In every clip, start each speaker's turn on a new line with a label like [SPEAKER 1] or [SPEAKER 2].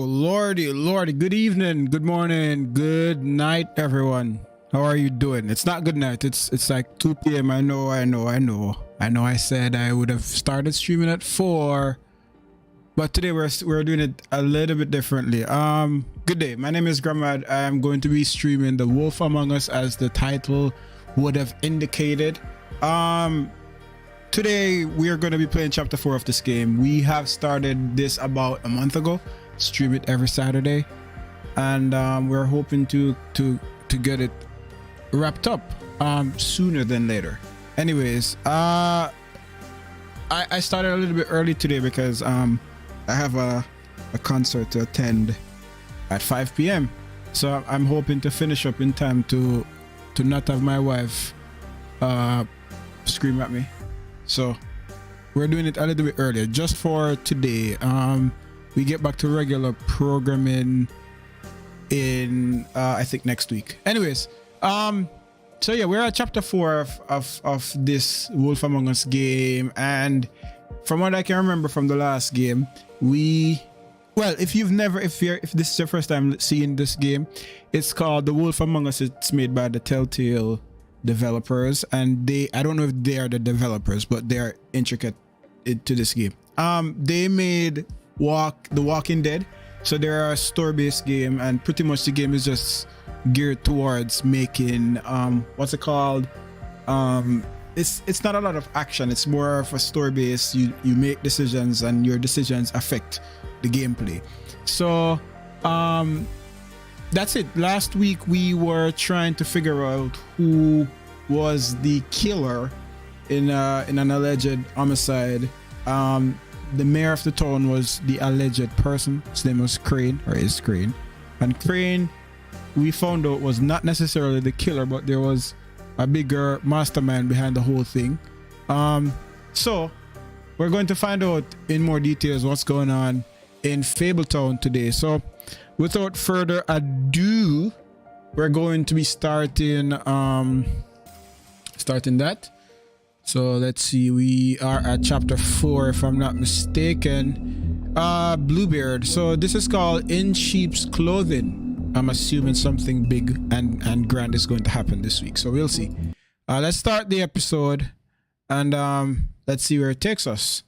[SPEAKER 1] Lordy. Good evening, good morning, good night, everyone. How are you doing? It's not good night. It's like 2 p.m. I know. I said I would have started streaming at 4, but today we're doing it a little bit differently. Good day. My name is Gramad. I am going to be streaming The Wolf Among Us, as the title would have indicated. Today we are going to be playing chapter 4 of this game. We have started this about a month ago. Stream it every Saturday, and we're hoping to get it wrapped up sooner than later. Anyways, I started a little bit early today because I have a concert to attend at 5 p.m. so I'm hoping to finish up in time to not have my wife scream at me. So we're doing it a little bit earlier just for today. We get back to regular programming in I think next week. Anyways, so yeah, we're at chapter 4 of this Wolf Among Us game, and from what I can remember from the last game, if this is your first time seeing this game, it's called The Wolf Among Us. It's made by the Telltale developers, and I don't know if they are the developers, but they're intricate into this game. They made The Walking Dead, so they're a store-based game, and pretty much the game is just geared towards making what's it called, it's not a lot of action. It's more of a store-based. You make decisions, and your decisions affect the gameplay. So that's it. Last week we were trying to figure out who was the killer in an alleged homicide. The mayor of the town was the alleged person. His name was Crane, or is Crane, and Crane, we found out, was not necessarily the killer, but there was a bigger mastermind behind the whole thing. So we're going to find out in more details what's going on in Fabletown today. So without further ado, we're going to be starting that. So let's see, we are at chapter 4 if I'm not mistaken. Bluebeard. So this is called In Sheep's Clothing. I'm assuming something big and grand is going to happen this week, so we'll see. Let's start the episode, and let's see where it takes us.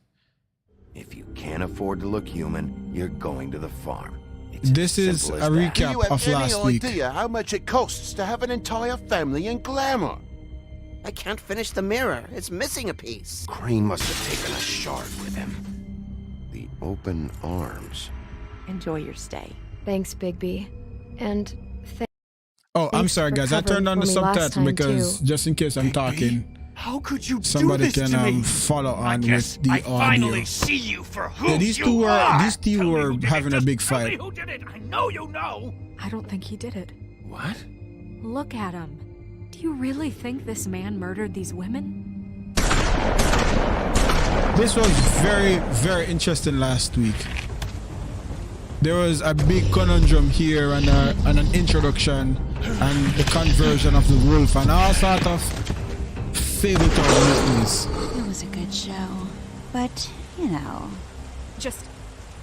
[SPEAKER 2] If you can't afford to look human, you're going to the farm.
[SPEAKER 1] This is a recap of last week.
[SPEAKER 3] Do you have any idea how much it costs to have an entire family in glamour?
[SPEAKER 4] I can't finish the mirror. It's missing a piece.
[SPEAKER 2] Crane must have taken a shard with him. The open arms.
[SPEAKER 5] Enjoy your stay.
[SPEAKER 6] Thanks, Bigby. And
[SPEAKER 1] I'm sorry, guys. I turned on the subtitle because just in case I'm talking,
[SPEAKER 3] how could you
[SPEAKER 1] somebody
[SPEAKER 3] do this
[SPEAKER 1] can
[SPEAKER 3] to me?
[SPEAKER 1] follow on with the
[SPEAKER 7] I
[SPEAKER 1] audio.
[SPEAKER 7] finally see you for who
[SPEAKER 1] Yeah, these two were having a big fight.
[SPEAKER 7] Tell me who did it. I know you know.
[SPEAKER 5] I don't think he did it.
[SPEAKER 2] What?
[SPEAKER 5] Look at him. Do you really think this man murdered these women?
[SPEAKER 1] This was very, very interesting last week. There was a big conundrum here, and an introduction, and the conversion of the wolf, and all sort of Fabletown mysteries.
[SPEAKER 8] It was a good show, but, you know.
[SPEAKER 5] Just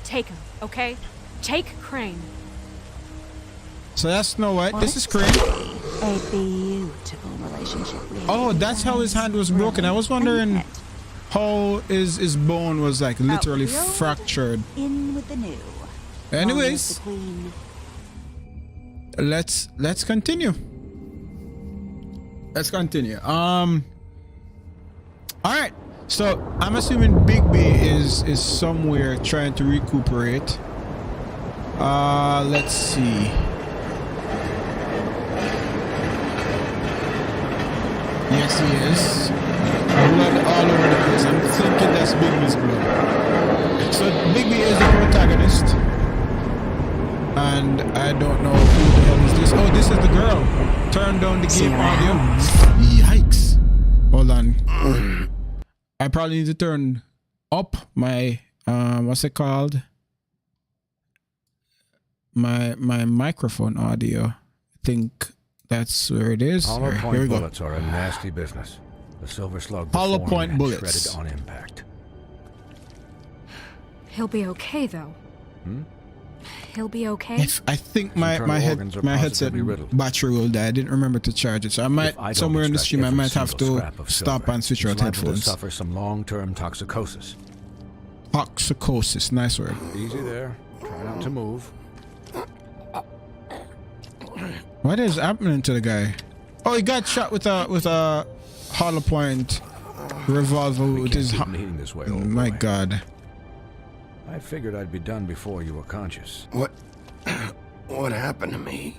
[SPEAKER 5] take him, okay? Take Crane.
[SPEAKER 1] So that's Snow White. This is Crane.
[SPEAKER 8] A beautiful relationship we had.
[SPEAKER 1] Oh, that's how his hand was broken. I was wondering how his bone was like literally fractured.
[SPEAKER 8] In with the new.
[SPEAKER 1] Anyways, let's continue. All right. So I'm assuming Big B is somewhere trying to recuperate. Let's see. Yes, he is. Blood all over the place. I'm thinking that's Big B's blood. So Big B is the protagonist, and I don't know who the hell is this. Oh, this is the girl. Turn down the game audio. Yikes. Hold on. I probably need to turn up my what's it called? My microphone audio. I think that's where it is.
[SPEAKER 9] Hollow
[SPEAKER 1] Here
[SPEAKER 9] point
[SPEAKER 1] we go.
[SPEAKER 9] bullets are a nasty business. The silver slug
[SPEAKER 1] Hollow
[SPEAKER 9] before
[SPEAKER 1] point
[SPEAKER 9] him and
[SPEAKER 1] bullets.
[SPEAKER 9] shredded on impact.
[SPEAKER 5] He'll be okay, though. He'll be okay?
[SPEAKER 1] I think my
[SPEAKER 9] organs are
[SPEAKER 1] headset
[SPEAKER 9] positively riddled.
[SPEAKER 1] battery will die. I didn't remember to charge it, so I might
[SPEAKER 9] If I don't
[SPEAKER 1] somewhere in the
[SPEAKER 9] extract
[SPEAKER 1] stream I
[SPEAKER 9] every
[SPEAKER 1] might have
[SPEAKER 9] single
[SPEAKER 1] to
[SPEAKER 9] scrap of
[SPEAKER 1] stop
[SPEAKER 9] silver,
[SPEAKER 1] and switch
[SPEAKER 9] he's
[SPEAKER 1] out
[SPEAKER 9] liable to
[SPEAKER 1] headphones.
[SPEAKER 9] suffer some long-term toxicosis.
[SPEAKER 1] Toxicosis, nice word.
[SPEAKER 9] Easy there. Try not to move.
[SPEAKER 1] What is happening to the guy? Oh, he got shot with a hollow point revolver
[SPEAKER 9] We
[SPEAKER 1] with
[SPEAKER 9] can't
[SPEAKER 1] his.
[SPEAKER 9] keep bleeding this way,
[SPEAKER 1] Oh
[SPEAKER 9] old
[SPEAKER 1] my
[SPEAKER 9] boy.
[SPEAKER 1] God!
[SPEAKER 9] I figured I'd be done before you were conscious.
[SPEAKER 2] What happened to me?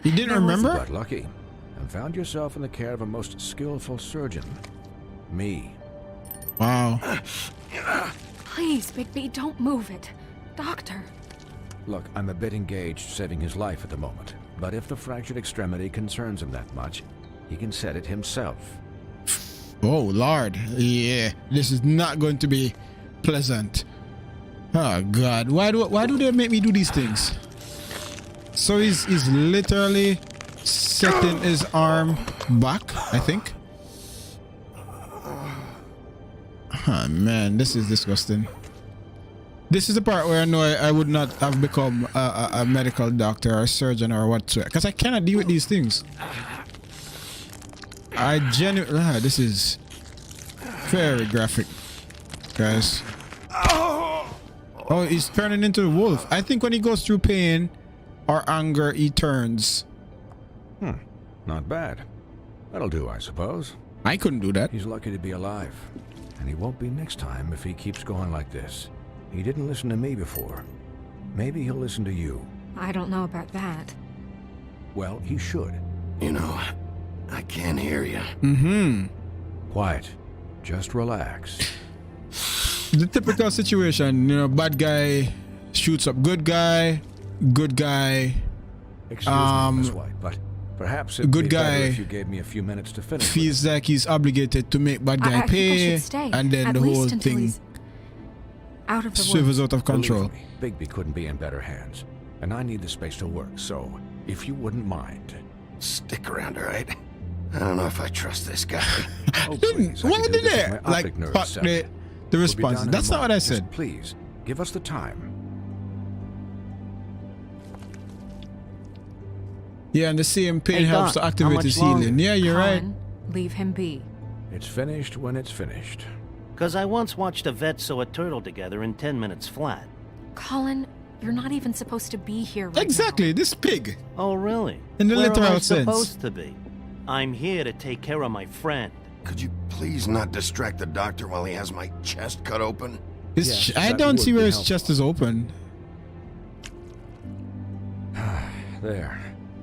[SPEAKER 1] You didn't
[SPEAKER 9] You
[SPEAKER 1] remember?
[SPEAKER 9] got lucky and found yourself in the care of a most skillful surgeon. Me.
[SPEAKER 1] Wow.
[SPEAKER 5] Please, Bigby, don't move it. Doctor.
[SPEAKER 9] Look, I'm a bit engaged saving his life at the moment. But if the fractured extremity concerns him that much, he can set it himself.
[SPEAKER 1] Oh Lord, yeah, this is not going to be pleasant. Oh God, why do they make me do these things? So he's literally setting his arm back, I think. Oh man, this is disgusting. This is the part where I know I would not have become a medical doctor or a surgeon or whatsoever, because I cannot deal with these things. I genuinely, this is very graphic, guys. Oh, he's turning into a wolf. I think when he goes through pain or anger, he turns.
[SPEAKER 9] Not bad. That'll do, I suppose.
[SPEAKER 1] I couldn't do that.
[SPEAKER 9] He's lucky to be alive. And he won't be next time if he keeps going like this. He didn't listen to me before. Maybe he'll listen to you.
[SPEAKER 5] I don't know about that.
[SPEAKER 9] Well, he should.
[SPEAKER 2] You know, I can't hear you.
[SPEAKER 1] Mm-hmm.
[SPEAKER 9] Quiet. Just relax.
[SPEAKER 1] The typical situation, you know, bad guy shoots up good guy, good guy
[SPEAKER 9] Excuse me, Miss White, but perhaps it'd
[SPEAKER 1] good
[SPEAKER 9] be better
[SPEAKER 1] guy
[SPEAKER 9] if you gave me a few minutes to finish.
[SPEAKER 1] feels like he's obligated to make bad guy
[SPEAKER 5] I think I
[SPEAKER 1] pay,
[SPEAKER 5] should stay,
[SPEAKER 1] and then
[SPEAKER 5] at
[SPEAKER 1] the
[SPEAKER 5] least
[SPEAKER 1] whole
[SPEAKER 5] until
[SPEAKER 1] thing
[SPEAKER 5] he's out of the woods.
[SPEAKER 1] swivels out of control.
[SPEAKER 9] Believe me, Bigby couldn't be in better hands. And I need the space to work, so if you wouldn't mind.
[SPEAKER 2] Stick around, all right? I don't know if I trust this guy.
[SPEAKER 9] Oh, please, I
[SPEAKER 1] Why
[SPEAKER 9] can
[SPEAKER 1] did
[SPEAKER 9] do this if
[SPEAKER 1] they
[SPEAKER 9] my
[SPEAKER 1] like
[SPEAKER 9] optic nerves
[SPEAKER 1] fuck
[SPEAKER 9] settle.
[SPEAKER 1] the
[SPEAKER 9] We'll be
[SPEAKER 1] response?
[SPEAKER 9] done in
[SPEAKER 1] That's
[SPEAKER 9] a
[SPEAKER 1] not what I
[SPEAKER 9] moment.
[SPEAKER 1] said.
[SPEAKER 9] Just please, give us the time.
[SPEAKER 1] Yeah, and the same pain
[SPEAKER 4] Hey,
[SPEAKER 1] helps
[SPEAKER 4] Doc,
[SPEAKER 1] to activate
[SPEAKER 4] how much
[SPEAKER 1] his
[SPEAKER 4] longer?
[SPEAKER 1] healing. Yeah, you're right.
[SPEAKER 5] Colin, leave him be.
[SPEAKER 9] It's finished when it's finished.
[SPEAKER 10] Because I once watched a vet sew a turtle together in 10 minutes flat.
[SPEAKER 5] Colin, you're not even supposed to be here right
[SPEAKER 1] Exactly, this pig.
[SPEAKER 10] Oh, really?
[SPEAKER 1] In the
[SPEAKER 10] Where am
[SPEAKER 1] literal
[SPEAKER 10] I
[SPEAKER 1] sense.
[SPEAKER 10] supposed to be? I'm here to take care of my friend.
[SPEAKER 2] Could you please not distract the doctor while he has my chest cut open?
[SPEAKER 1] His
[SPEAKER 9] Yes,
[SPEAKER 1] I
[SPEAKER 9] that
[SPEAKER 1] don't
[SPEAKER 9] would
[SPEAKER 1] see
[SPEAKER 9] be
[SPEAKER 1] where his
[SPEAKER 9] helpful.
[SPEAKER 1] chest is open.
[SPEAKER 9] There.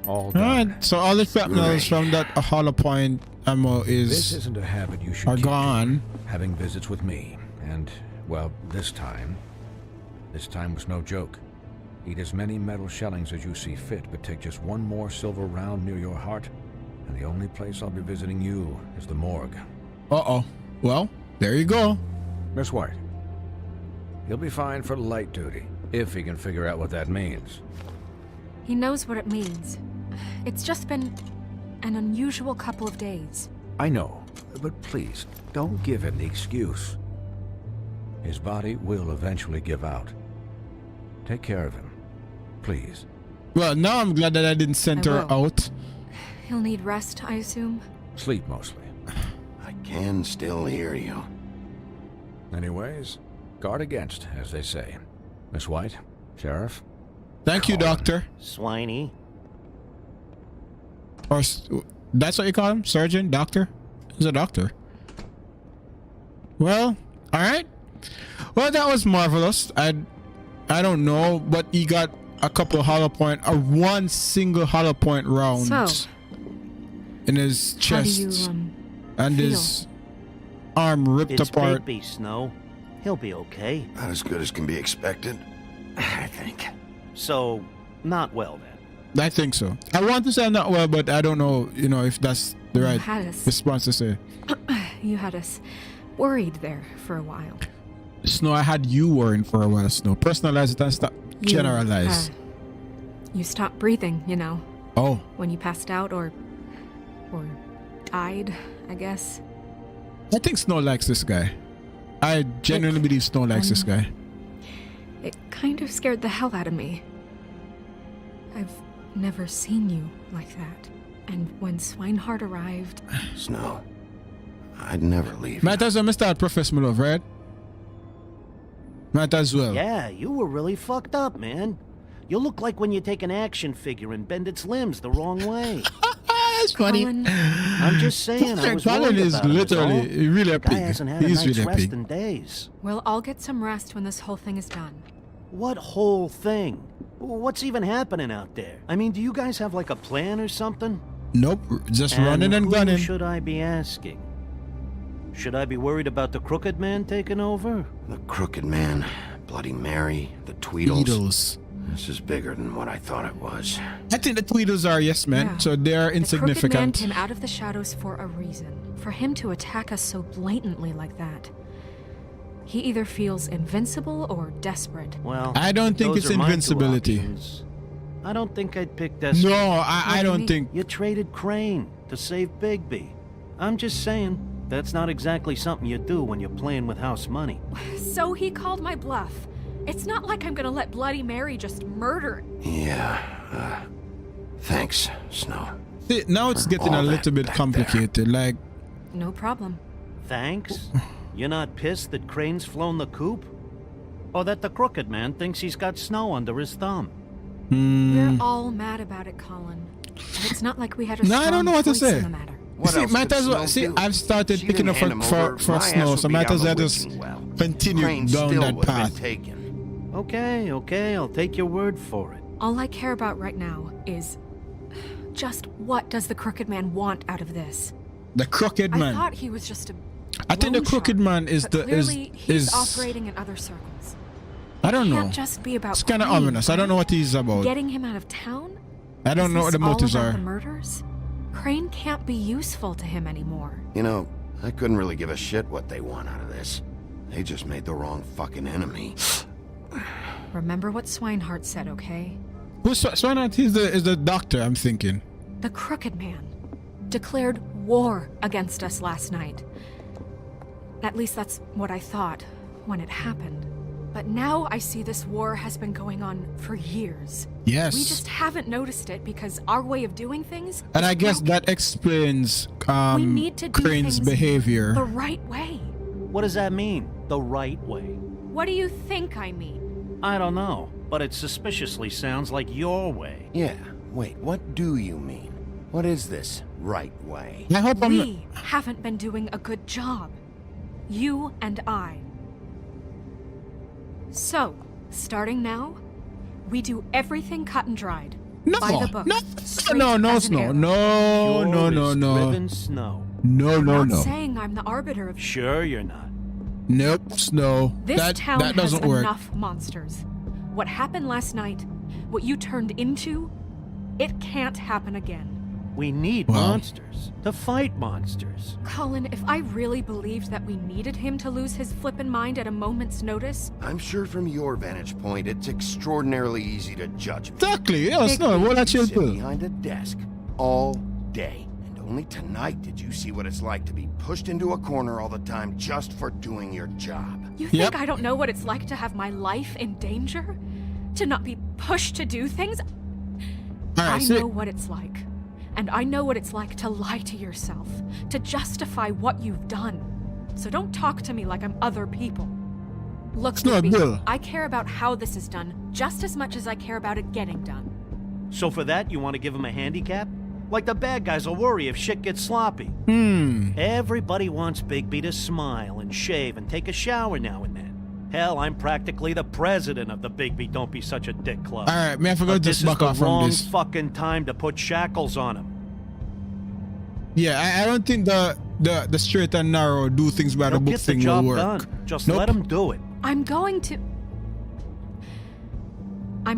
[SPEAKER 9] All
[SPEAKER 1] All
[SPEAKER 9] done.
[SPEAKER 1] right, so all the shrapnels from that hollow point ammo
[SPEAKER 9] This
[SPEAKER 1] is
[SPEAKER 9] isn't a habit you should
[SPEAKER 1] are
[SPEAKER 9] keep.
[SPEAKER 1] gone.
[SPEAKER 9] Having visits with me. And, well, this time was no joke. Eat as many metal shellings as you see fit, but take just one more silver round near your heart, and the only place I'll be visiting you is the morgue.
[SPEAKER 1] Uh-oh. Well, there you go.
[SPEAKER 9] Miss White, he'll be fine for light duty, if he can figure out what that means.
[SPEAKER 5] He knows what it means. It's just been an unusual couple of days.
[SPEAKER 9] I know, but please, don't give him the excuse. His body will eventually give out. Take care of him, please.
[SPEAKER 1] Well, now I'm glad that I didn't send
[SPEAKER 5] I
[SPEAKER 1] her
[SPEAKER 5] will.
[SPEAKER 1] out.
[SPEAKER 5] He'll need rest, I assume.
[SPEAKER 9] Sleep mostly.
[SPEAKER 2] I can still hear you.
[SPEAKER 9] Anyways, guard against, as they say. Miss White, Sheriff,
[SPEAKER 1] Thank you, doctor.
[SPEAKER 10] Swiney.
[SPEAKER 1] Or that's what you call him? Surgeon? Doctor? He's a doctor. Well, all right. Well, that was marvelous. I don't know, but he got a couple of hollow point, or one single hollow point round
[SPEAKER 5] So,
[SPEAKER 1] in his
[SPEAKER 5] how do
[SPEAKER 1] chest,
[SPEAKER 5] you,
[SPEAKER 1] and
[SPEAKER 5] feel?
[SPEAKER 1] his arm ripped
[SPEAKER 10] It's
[SPEAKER 1] apart.
[SPEAKER 10] Bigby, Snow. He'll be okay.
[SPEAKER 2] Not as good as can be expected, I think.
[SPEAKER 10] So, not well then.
[SPEAKER 1] I think so. I want to say I'm not well, but I don't know, you know, if that's the
[SPEAKER 5] You
[SPEAKER 1] right
[SPEAKER 5] had us.
[SPEAKER 1] response to say.
[SPEAKER 5] You had us worried there for a while.
[SPEAKER 1] Snow, I had you worrying for a while, Snow. Personalize it and stop
[SPEAKER 5] You,
[SPEAKER 1] generalize.
[SPEAKER 5] You stopped breathing, you know,
[SPEAKER 1] Oh,
[SPEAKER 5] when you passed out or died, I guess.
[SPEAKER 1] I think Snow likes this guy. I genuinely believe Snow likes this guy.
[SPEAKER 5] It kind of scared the hell out of me. I've never seen you like that. And when Swinehart arrived...
[SPEAKER 2] Snow, I'd never leave
[SPEAKER 1] Might as well start Professor Love, right? Might as well.
[SPEAKER 10] Yeah, you were really fucked up, man. You look like when you take an action figure and bend its limbs the wrong way.
[SPEAKER 1] That's funny.
[SPEAKER 5] Colin,
[SPEAKER 10] I'm just saying, I was
[SPEAKER 1] Colin
[SPEAKER 10] worried
[SPEAKER 1] is
[SPEAKER 10] about
[SPEAKER 1] literally
[SPEAKER 10] it,
[SPEAKER 1] really a
[SPEAKER 10] Guy
[SPEAKER 1] pig.
[SPEAKER 10] hasn't had a
[SPEAKER 1] He's
[SPEAKER 10] night's
[SPEAKER 1] really a
[SPEAKER 10] rest
[SPEAKER 1] pig.
[SPEAKER 10] in days.
[SPEAKER 5] well, I'll get some rest when this whole thing is done.
[SPEAKER 10] What whole thing? What's even happening out there? I mean, do you guys have like a plan or something?
[SPEAKER 1] Nope, just running and
[SPEAKER 10] who
[SPEAKER 1] gunning.
[SPEAKER 10] should I be asking? Should I be worried about the Crooked Man taking over?
[SPEAKER 2] The Crooked Man, Bloody Mary, the Tweedles.
[SPEAKER 1] Tweedles.
[SPEAKER 2] This is bigger than what I thought it was.
[SPEAKER 1] I think the Tweedles are yes, man.
[SPEAKER 5] Yeah.
[SPEAKER 1] So they're
[SPEAKER 5] The Crooked Man
[SPEAKER 1] insignificant.
[SPEAKER 5] came out of the shadows for a reason. For him to attack us so blatantly like that. He either feels invincible or desperate.
[SPEAKER 10] Well,
[SPEAKER 1] I don't think
[SPEAKER 10] those
[SPEAKER 1] it's
[SPEAKER 10] are my two
[SPEAKER 1] invincibility.
[SPEAKER 10] options. I don't think I'd pick desperate.
[SPEAKER 1] No, I don't think.
[SPEAKER 10] You traded Crane to save Bigby. I'm just saying, that's not exactly something you do when you're playing with house money.
[SPEAKER 5] So he called my bluff. It's not like I'm gonna let Bloody Mary just murder.
[SPEAKER 2] Yeah, thanks, Snow.
[SPEAKER 1] See, now it's
[SPEAKER 2] For
[SPEAKER 1] getting
[SPEAKER 2] all
[SPEAKER 1] a
[SPEAKER 2] that
[SPEAKER 1] little bit
[SPEAKER 2] back
[SPEAKER 1] complicated. Like,
[SPEAKER 5] No problem.
[SPEAKER 10] Thanks? You're not pissed that Crane's flown the coop? Or that the Crooked Man thinks he's got Snow under his thumb?
[SPEAKER 5] We're all mad about it, Colin. But it's not like we had a
[SPEAKER 1] No, I
[SPEAKER 5] strong
[SPEAKER 1] don't know what to
[SPEAKER 5] choice
[SPEAKER 1] say.
[SPEAKER 5] in the matter.
[SPEAKER 2] What
[SPEAKER 1] see,
[SPEAKER 2] else
[SPEAKER 1] might
[SPEAKER 2] could
[SPEAKER 1] as well.
[SPEAKER 2] Snow
[SPEAKER 1] See,
[SPEAKER 2] do?
[SPEAKER 1] I've started
[SPEAKER 2] She
[SPEAKER 1] picking
[SPEAKER 2] didn't
[SPEAKER 1] up
[SPEAKER 2] hand him over,
[SPEAKER 1] for
[SPEAKER 2] my
[SPEAKER 1] Snow,
[SPEAKER 2] ass
[SPEAKER 1] so
[SPEAKER 2] would be
[SPEAKER 1] might
[SPEAKER 2] down
[SPEAKER 1] as
[SPEAKER 2] the
[SPEAKER 1] well just
[SPEAKER 2] witching well.
[SPEAKER 1] continue
[SPEAKER 2] Crane
[SPEAKER 1] down
[SPEAKER 2] still
[SPEAKER 1] that
[SPEAKER 2] would have been
[SPEAKER 1] path.
[SPEAKER 2] taken.
[SPEAKER 10] Okay, I'll take your word for it.
[SPEAKER 5] All I care about right now is just what does the Crooked Man want out of this?
[SPEAKER 1] The Crooked
[SPEAKER 5] I
[SPEAKER 1] Man.
[SPEAKER 5] thought he was just a
[SPEAKER 1] I think the
[SPEAKER 5] loan
[SPEAKER 1] Crooked
[SPEAKER 5] shark,
[SPEAKER 1] Man is
[SPEAKER 5] but
[SPEAKER 1] the
[SPEAKER 5] clearly he's
[SPEAKER 1] is.
[SPEAKER 5] operating in other circles.
[SPEAKER 1] I don't know.
[SPEAKER 5] Can't just be about
[SPEAKER 1] It's kind of
[SPEAKER 5] Crane,
[SPEAKER 1] ominous. I don't know what he's about.
[SPEAKER 5] Getting him out of town?
[SPEAKER 1] I don't
[SPEAKER 5] Is
[SPEAKER 1] know what the
[SPEAKER 5] this all
[SPEAKER 1] motives
[SPEAKER 5] about
[SPEAKER 1] are.
[SPEAKER 5] The murders? Crane can't be useful to him anymore.
[SPEAKER 2] You know, I couldn't really give a shit what they want out of this. They just made the wrong fucking enemy.
[SPEAKER 5] Remember what Swinehart said, okay?
[SPEAKER 1] Who's Swanat? Is the doctor? I'm thinking.
[SPEAKER 5] The Crooked Man declared war against us last night. At least that's what I thought when it happened. But now I see this war has been going on for years.
[SPEAKER 1] Yes.
[SPEAKER 5] We just haven't noticed it because our way of doing things
[SPEAKER 1] And
[SPEAKER 5] is
[SPEAKER 1] I guess
[SPEAKER 5] broken.
[SPEAKER 1] that explains
[SPEAKER 5] We need to do
[SPEAKER 1] Crane's
[SPEAKER 5] things
[SPEAKER 1] behavior.
[SPEAKER 5] the right way.
[SPEAKER 10] What does that mean, the right way?
[SPEAKER 5] What do you think I mean?
[SPEAKER 10] I don't know, but it suspiciously sounds like your way.
[SPEAKER 2] Yeah, wait, what do you mean? What is this right way?
[SPEAKER 1] I hope I'm.
[SPEAKER 5] We haven't been doing a good job. You and I. So, starting now, we do everything cut and dried.
[SPEAKER 1] No,
[SPEAKER 5] By the book.
[SPEAKER 1] no,
[SPEAKER 5] straight
[SPEAKER 1] no,
[SPEAKER 5] as an
[SPEAKER 1] no,
[SPEAKER 5] arrow.
[SPEAKER 1] no, no, no, no,
[SPEAKER 10] Driven Snow.
[SPEAKER 1] no, no,
[SPEAKER 5] I'm not
[SPEAKER 1] no.
[SPEAKER 5] saying I'm the arbiter of
[SPEAKER 10] Sure you're not.
[SPEAKER 1] Nope, Snow.
[SPEAKER 5] this
[SPEAKER 1] that
[SPEAKER 5] town
[SPEAKER 1] that doesn't
[SPEAKER 5] has
[SPEAKER 1] work.
[SPEAKER 5] enough monsters. What happened last night, what you turned into, it can't happen again.
[SPEAKER 10] We need
[SPEAKER 1] Well.
[SPEAKER 10] monsters to fight monsters.
[SPEAKER 5] Colin, if I really believed that we needed him to lose his flippin' mind at a moment's notice,
[SPEAKER 2] I'm sure from your vantage point, it's extraordinarily easy to judge me.
[SPEAKER 1] Exactly. Yeah, Snow. What that
[SPEAKER 2] You
[SPEAKER 1] you
[SPEAKER 2] sit
[SPEAKER 1] do?
[SPEAKER 2] behind a desk all day, and only tonight did you see what it's like to be pushed into a corner all the time just for doing your job.
[SPEAKER 5] you
[SPEAKER 1] Yep.
[SPEAKER 5] think I don't know what it's like to have my life in danger? To not be pushed to do things?
[SPEAKER 1] All right,
[SPEAKER 5] I
[SPEAKER 1] see,
[SPEAKER 5] know what it's like. And I know what it's like to lie to yourself, to justify what you've done. So don't talk to me like I'm other people. Look,
[SPEAKER 1] It's not
[SPEAKER 5] Bigby,
[SPEAKER 1] Bill.
[SPEAKER 5] I care about how this is done just as much as I care about it getting done.
[SPEAKER 10] So for that, you want to give him a handicap? Like the bad guys will worry if shit gets sloppy. Everybody wants Bigby to smile and shave and take a shower now and then. Hell, I'm practically the president of the Bigby Don't Be Such a Dick Club.
[SPEAKER 1] all right, man. I forgot
[SPEAKER 10] But
[SPEAKER 1] to
[SPEAKER 10] this
[SPEAKER 1] just
[SPEAKER 10] is
[SPEAKER 1] back
[SPEAKER 10] the
[SPEAKER 1] off from
[SPEAKER 10] wrong
[SPEAKER 1] this.
[SPEAKER 10] fucking time to put shackles on him.
[SPEAKER 1] Yeah, I don't think the straight and narrow do things by the
[SPEAKER 10] He'll
[SPEAKER 1] book
[SPEAKER 10] get the
[SPEAKER 1] thing will
[SPEAKER 10] job
[SPEAKER 1] work.
[SPEAKER 10] done. Just
[SPEAKER 1] Nope.
[SPEAKER 10] let him do it.
[SPEAKER 5] I'm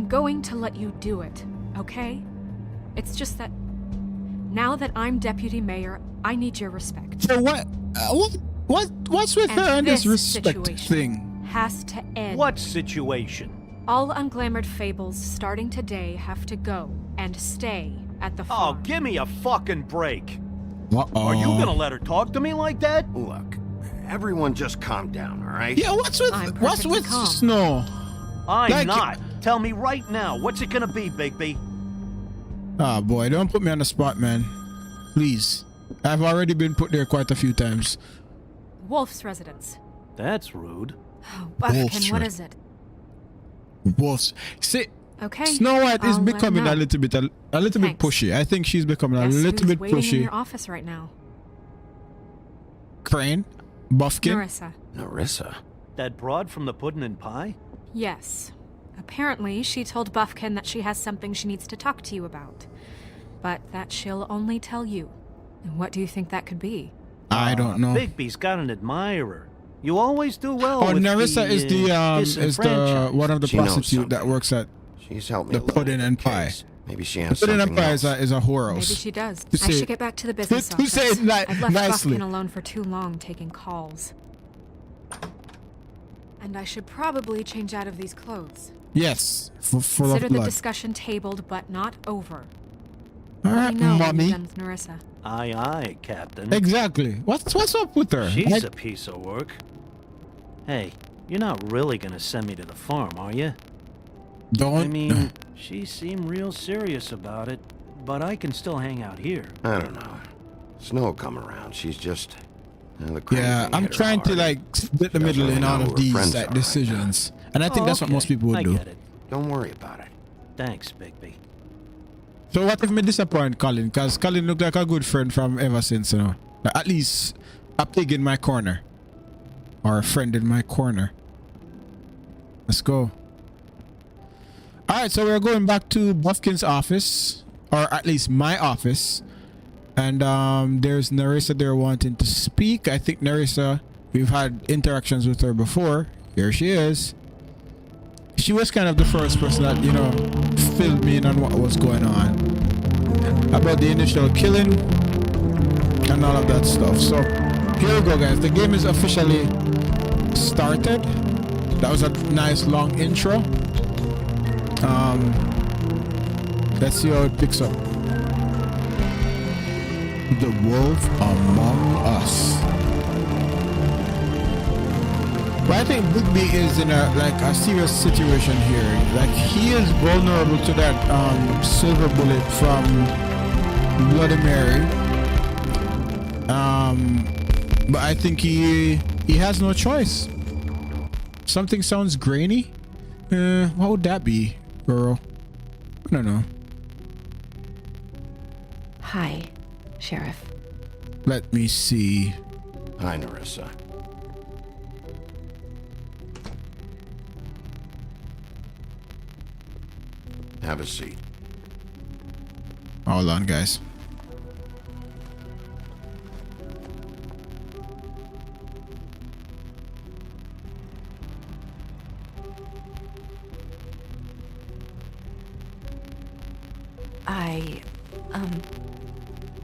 [SPEAKER 5] going to let you do it, okay? It's just that now that I'm deputy mayor, I need your respect.
[SPEAKER 1] So what's with
[SPEAKER 5] And
[SPEAKER 1] her and this
[SPEAKER 5] this
[SPEAKER 1] respect
[SPEAKER 5] situation
[SPEAKER 1] thing?
[SPEAKER 5] has to end.
[SPEAKER 10] What situation?
[SPEAKER 5] All unglamored fables starting today have to go and stay at the
[SPEAKER 10] Oh,
[SPEAKER 5] farm.
[SPEAKER 10] give me a fucking break.
[SPEAKER 1] Uh-oh.
[SPEAKER 10] Are you gonna let her talk to me like that?
[SPEAKER 2] Look, everyone just calm down, all right?
[SPEAKER 1] Yeah, what's with
[SPEAKER 5] I'm perfectly calm.
[SPEAKER 1] Snow?
[SPEAKER 10] I'm
[SPEAKER 1] Like-
[SPEAKER 10] not. Tell me right now, what's it gonna be, Bigby?
[SPEAKER 1] Ah, boy, don't put me on the spot, man. Please. I've already been put there quite a few times.
[SPEAKER 5] Wolf's residence.
[SPEAKER 10] That's rude.
[SPEAKER 5] Oh, Buffkin, what is it?
[SPEAKER 1] Wolves. See,
[SPEAKER 5] Okay.
[SPEAKER 1] Snow White is
[SPEAKER 5] I'll let
[SPEAKER 1] becoming
[SPEAKER 5] know.
[SPEAKER 1] a little bit pushy. I think she's becoming
[SPEAKER 5] Guess
[SPEAKER 1] a little
[SPEAKER 5] who's
[SPEAKER 1] bit
[SPEAKER 5] waiting in
[SPEAKER 1] pushy.
[SPEAKER 5] your office right now?
[SPEAKER 1] Crane, Buffkin.
[SPEAKER 5] Narissa.
[SPEAKER 2] Narissa?
[SPEAKER 10] That broad from the puddin' and pie?
[SPEAKER 5] Yes. Apparently, she told Buffkin that she has something she needs to talk to you about. But that she'll only tell you. And what do you think that could be?
[SPEAKER 1] I don't know.
[SPEAKER 10] Bigby's got an admirer. You always do well
[SPEAKER 1] Oh,
[SPEAKER 10] with
[SPEAKER 1] Narissa is the
[SPEAKER 10] disenfranchised.
[SPEAKER 1] one of the
[SPEAKER 2] She knows
[SPEAKER 1] prostitute that
[SPEAKER 2] something.
[SPEAKER 1] works at
[SPEAKER 2] She's helped me
[SPEAKER 1] the
[SPEAKER 2] a little
[SPEAKER 1] pudding
[SPEAKER 2] with
[SPEAKER 1] and
[SPEAKER 2] the
[SPEAKER 1] pie.
[SPEAKER 2] case. Maybe she has
[SPEAKER 1] Pudding and
[SPEAKER 2] something
[SPEAKER 1] pie
[SPEAKER 2] else.
[SPEAKER 1] is a whorehouse.
[SPEAKER 5] Maybe she does.
[SPEAKER 1] To
[SPEAKER 5] I
[SPEAKER 1] say-
[SPEAKER 5] should get back to the business
[SPEAKER 1] to say
[SPEAKER 5] office.
[SPEAKER 1] it
[SPEAKER 5] I've left
[SPEAKER 1] nicely.
[SPEAKER 5] Buffkin alone for too long taking calls. And I should probably change out of these clothes.
[SPEAKER 1] Yes, full of
[SPEAKER 5] Consider the
[SPEAKER 1] blood.
[SPEAKER 5] discussion tabled, but not over.
[SPEAKER 1] All
[SPEAKER 5] Let
[SPEAKER 1] right,
[SPEAKER 5] me know when
[SPEAKER 1] mommy.
[SPEAKER 5] you're done with Narissa.
[SPEAKER 10] Aye, aye, Captain.
[SPEAKER 1] Exactly. What's up with her?
[SPEAKER 10] She's a piece of work. Hey, you're not really gonna send me to the farm, are you?
[SPEAKER 1] Don't.
[SPEAKER 10] I mean, she seemed real serious about it, but I can still hang out here.
[SPEAKER 2] I don't know. Snow will come around. She's just... the crazy
[SPEAKER 1] Yeah,
[SPEAKER 2] thing
[SPEAKER 1] I'm
[SPEAKER 2] hit her
[SPEAKER 1] trying to
[SPEAKER 2] hard.
[SPEAKER 1] like split the
[SPEAKER 2] She
[SPEAKER 1] middle
[SPEAKER 2] doesn't
[SPEAKER 1] in
[SPEAKER 2] really
[SPEAKER 1] all
[SPEAKER 2] know
[SPEAKER 1] of
[SPEAKER 2] who her
[SPEAKER 1] these
[SPEAKER 2] friends
[SPEAKER 1] like
[SPEAKER 2] are right
[SPEAKER 1] decisions, and I think
[SPEAKER 10] Oh,
[SPEAKER 1] that's what
[SPEAKER 10] okay.
[SPEAKER 1] most people would
[SPEAKER 10] I
[SPEAKER 1] do.
[SPEAKER 10] get it.
[SPEAKER 2] Don't worry about it.
[SPEAKER 10] Thanks, Bigby.
[SPEAKER 1] So what if me disappoint Colin? Because Colin looked like a good friend from ever since, you know. Like, at least a pig in my corner, or a friend in my corner. Let's go. All right, so we're going back to Buffkin's office, or at least my office, and there's Narissa there wanting to speak. I think Narissa, we've had interactions with her before. Here she is. She was kind of the first person that, you know, filled me in on what was going on about the initial killing and all of that stuff. So here we go, guys. The game is officially started. That was a nice long intro. Let's see how it picks up. The wolf among us. But I think Bigby is in a serious situation here. Like, he is vulnerable to that silver bullet from Bloody Mary. But I think he has no choice. Something sounds grainy. What would that be, girl? I don't know.
[SPEAKER 6] Hi, Sheriff.
[SPEAKER 1] Let me see.
[SPEAKER 2] Hi, Narissa. Have a seat.
[SPEAKER 1] Hold on, guys.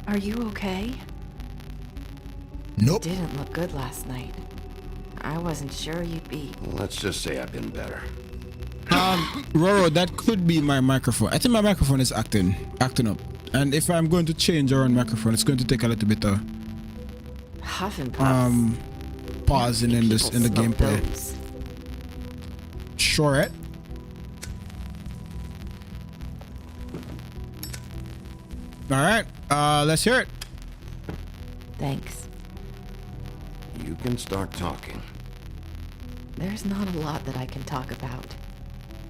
[SPEAKER 6] Are you okay?
[SPEAKER 1] Nope.
[SPEAKER 6] Didn't look good last night. I wasn't sure you'd be.
[SPEAKER 2] Let's just say I've been better.
[SPEAKER 1] Roro, that could be my microphone. I think my microphone is acting up. And if I'm going to change our own microphone, it's going to take a little bit of
[SPEAKER 6] Huff and puffs.
[SPEAKER 1] pausing in the
[SPEAKER 6] People smoke
[SPEAKER 1] gameplay.
[SPEAKER 6] those.
[SPEAKER 1] Sure it. All right, let's hear it.
[SPEAKER 6] Thanks.
[SPEAKER 2] You can start talking.
[SPEAKER 6] There's not a lot that I can talk about.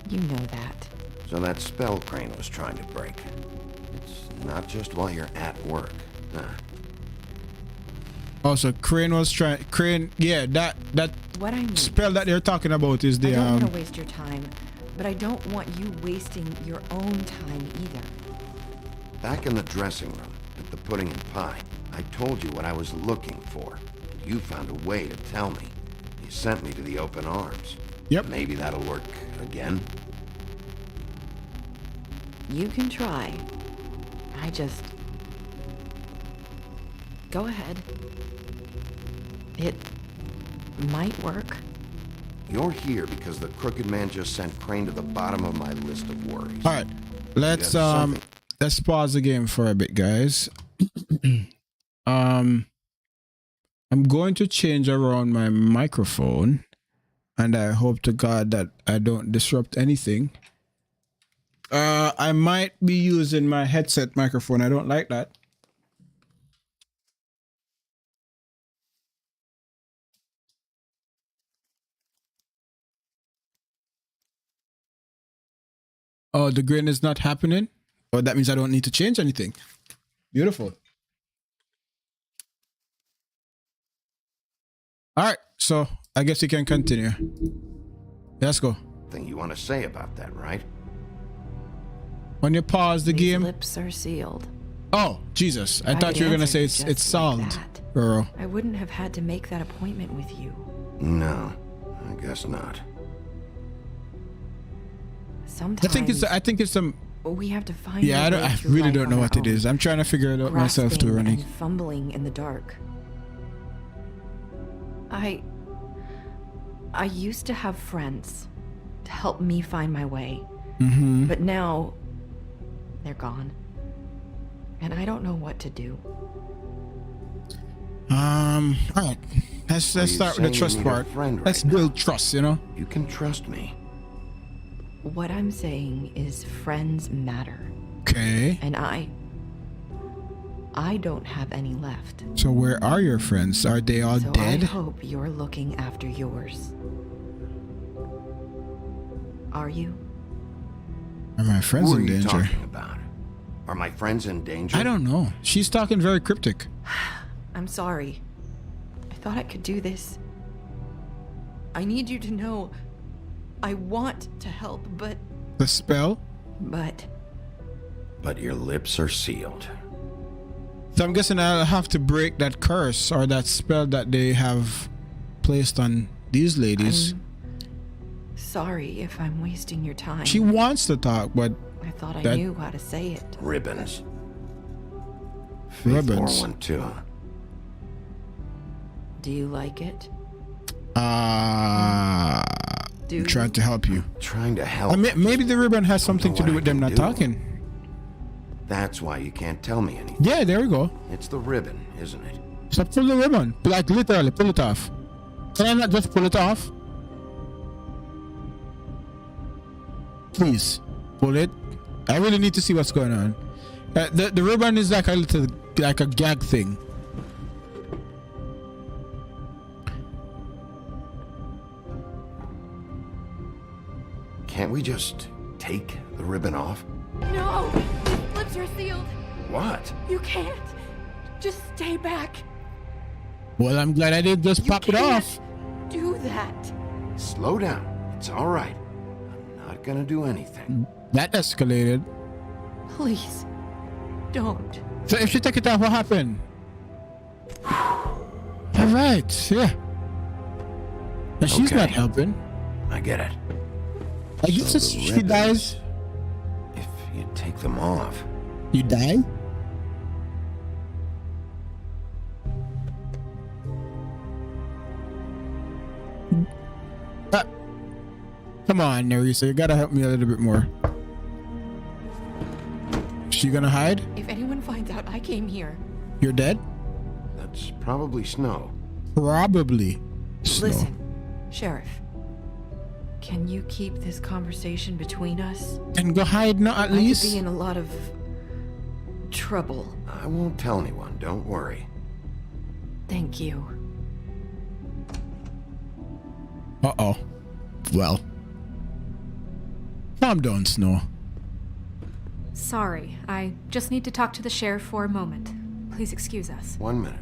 [SPEAKER 6] You know that.
[SPEAKER 2] So that spell Crane was trying to break. It's not just while you're at work. Huh.
[SPEAKER 1] Also, Crane was trying. Crane, yeah, that
[SPEAKER 6] What I mean,
[SPEAKER 1] spell that they're talking about is
[SPEAKER 6] I
[SPEAKER 1] the
[SPEAKER 6] don't want to waste your time, but I don't want you wasting your own time either.
[SPEAKER 2] Back in the dressing room, at the pudding and pie, I told you what I was looking for. You found a way to tell me. You sent me to the open arms.
[SPEAKER 1] Yep.
[SPEAKER 2] Maybe that'll work again.
[SPEAKER 6] You can try. I just... Go ahead. It might work.
[SPEAKER 2] You're here because the crooked man just sent Crane to the bottom of my list of worries.
[SPEAKER 1] All right, let's
[SPEAKER 2] You have something.
[SPEAKER 1] let's pause the game for a bit, guys. I'm going to change around my microphone, and I hope to God that I don't disrupt anything. I might be using my headset microphone. I don't like that. Oh, the grain is not happening? Oh, that means I don't need to change anything. Beautiful. All right, so I guess you can continue. Let's go.
[SPEAKER 2] Thing you want to say about that, right?
[SPEAKER 1] When you pause the
[SPEAKER 6] These
[SPEAKER 1] game.
[SPEAKER 6] lips are sealed.
[SPEAKER 1] Oh, Jesus. I
[SPEAKER 6] If
[SPEAKER 1] thought
[SPEAKER 6] had
[SPEAKER 1] you were going to
[SPEAKER 6] answered
[SPEAKER 1] say
[SPEAKER 6] just
[SPEAKER 1] it's solved.
[SPEAKER 6] like that,
[SPEAKER 1] Girl.
[SPEAKER 6] I wouldn't have had to make that appointment with you.
[SPEAKER 2] No, I guess not.
[SPEAKER 6] Sometimes
[SPEAKER 1] I think it's some.
[SPEAKER 6] we have to find.
[SPEAKER 1] Yeah,
[SPEAKER 6] a way
[SPEAKER 1] I
[SPEAKER 6] through
[SPEAKER 1] really
[SPEAKER 6] life
[SPEAKER 1] don't know
[SPEAKER 6] on
[SPEAKER 1] what
[SPEAKER 6] our
[SPEAKER 1] it is.
[SPEAKER 6] own.
[SPEAKER 1] I'm trying to figure it out myself too,
[SPEAKER 6] Grasping
[SPEAKER 1] Ronnie.
[SPEAKER 6] and fumbling in the dark. I used to have friends to help me find my way.
[SPEAKER 1] Mm-hmm.
[SPEAKER 6] But now they're gone. And I don't know what to do.
[SPEAKER 1] All right. Let's
[SPEAKER 2] So you
[SPEAKER 1] start
[SPEAKER 2] say
[SPEAKER 1] with the
[SPEAKER 2] you
[SPEAKER 1] trust
[SPEAKER 2] need a
[SPEAKER 1] part.
[SPEAKER 2] friend right
[SPEAKER 1] Let's
[SPEAKER 2] now.
[SPEAKER 1] build trust, you know?
[SPEAKER 2] You can trust me.
[SPEAKER 6] What I'm saying is friends matter.
[SPEAKER 1] Okay.
[SPEAKER 6] And I don't have any left.
[SPEAKER 1] So where are your friends? Are they all
[SPEAKER 6] So
[SPEAKER 1] dead?
[SPEAKER 6] I hope you're looking after yours. Are you?
[SPEAKER 1] Are my friends
[SPEAKER 2] Who are
[SPEAKER 1] in
[SPEAKER 2] you
[SPEAKER 1] danger?
[SPEAKER 2] talking about? Are my friends in danger?
[SPEAKER 1] I don't know. She's talking very cryptic.
[SPEAKER 6] I'm sorry. I thought I could do this. I need you to know I want to help, but...
[SPEAKER 1] The spell?
[SPEAKER 6] But
[SPEAKER 2] But your lips are sealed.
[SPEAKER 1] So I'm guessing I'll have to break that curse or that spell that they have placed on these ladies.
[SPEAKER 6] I'm sorry if I'm wasting your time.
[SPEAKER 1] She wants to talk, but
[SPEAKER 6] I thought I
[SPEAKER 1] that-
[SPEAKER 6] knew how to say it.
[SPEAKER 2] Ribbons.
[SPEAKER 1] Ribbons.
[SPEAKER 2] 412.
[SPEAKER 6] Do you like it?
[SPEAKER 1] I'm
[SPEAKER 6] Do
[SPEAKER 1] trying to help you.
[SPEAKER 2] Trying to help.
[SPEAKER 1] Maybe the ribbon has something
[SPEAKER 2] know
[SPEAKER 1] to
[SPEAKER 2] what
[SPEAKER 1] do
[SPEAKER 2] I
[SPEAKER 1] with them
[SPEAKER 2] can
[SPEAKER 1] not
[SPEAKER 2] do.
[SPEAKER 1] talking.
[SPEAKER 2] That's why you can't tell me anything.
[SPEAKER 1] Yeah, there we go.
[SPEAKER 2] It's the ribbon, isn't it?
[SPEAKER 1] So pull the ribbon. Like literally, pull it off. Can I not just pull it off? Please, pull it. I really need to see what's going on. The ribbon is like a little, like a gag thing.
[SPEAKER 2] Can't we just take the ribbon off?
[SPEAKER 5] No! His lips are sealed.
[SPEAKER 2] What?
[SPEAKER 5] You can't. Just stay back.
[SPEAKER 1] Well, I'm glad I didn't just
[SPEAKER 5] You
[SPEAKER 1] pop it
[SPEAKER 5] can't
[SPEAKER 1] off.
[SPEAKER 5] do that.
[SPEAKER 2] Slow down. It's all right. I'm not gonna do anything.
[SPEAKER 1] That escalated.
[SPEAKER 6] Please, don't.
[SPEAKER 1] So if she take it off, what happened? All right, yeah. And she's
[SPEAKER 2] Okay.
[SPEAKER 1] not helping.
[SPEAKER 2] I get it.
[SPEAKER 1] I guess
[SPEAKER 2] So
[SPEAKER 1] if
[SPEAKER 2] the
[SPEAKER 1] she
[SPEAKER 2] ribbons,
[SPEAKER 1] dies,
[SPEAKER 2] If you take them off,
[SPEAKER 1] you die. Come on, Nerissa, you gotta help me a little bit more. She gonna hide?
[SPEAKER 6] If anyone finds out I came here,
[SPEAKER 1] You're dead?
[SPEAKER 2] that's probably snow.
[SPEAKER 1] Probably. Snow.
[SPEAKER 6] listen, Sheriff. Can you keep this conversation between us?
[SPEAKER 1] And go hide now at
[SPEAKER 6] I could
[SPEAKER 1] least.
[SPEAKER 6] be in a lot of trouble.
[SPEAKER 2] I won't tell anyone, don't worry.
[SPEAKER 6] Thank you.
[SPEAKER 1] Uh-oh. Well. Calm down, Snow.
[SPEAKER 5] Sorry, I just need to talk to the sheriff for a moment. Please excuse us.
[SPEAKER 2] 1 minute.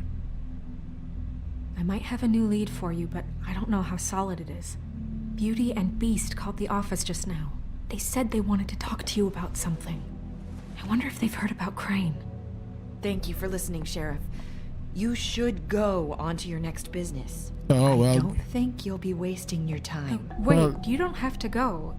[SPEAKER 5] I might have a new lead for you, but I don't know how solid it is. Beauty and Beast called the office just now. They said they wanted to talk to you about something. I wonder if they've heard about Crane.
[SPEAKER 6] Thank you for listening, Sheriff. You should go on to your next business.
[SPEAKER 1] Oh,
[SPEAKER 6] I
[SPEAKER 1] well.
[SPEAKER 6] don't think you'll be wasting your time.
[SPEAKER 5] Wait,
[SPEAKER 1] Well-
[SPEAKER 5] you don't have to go.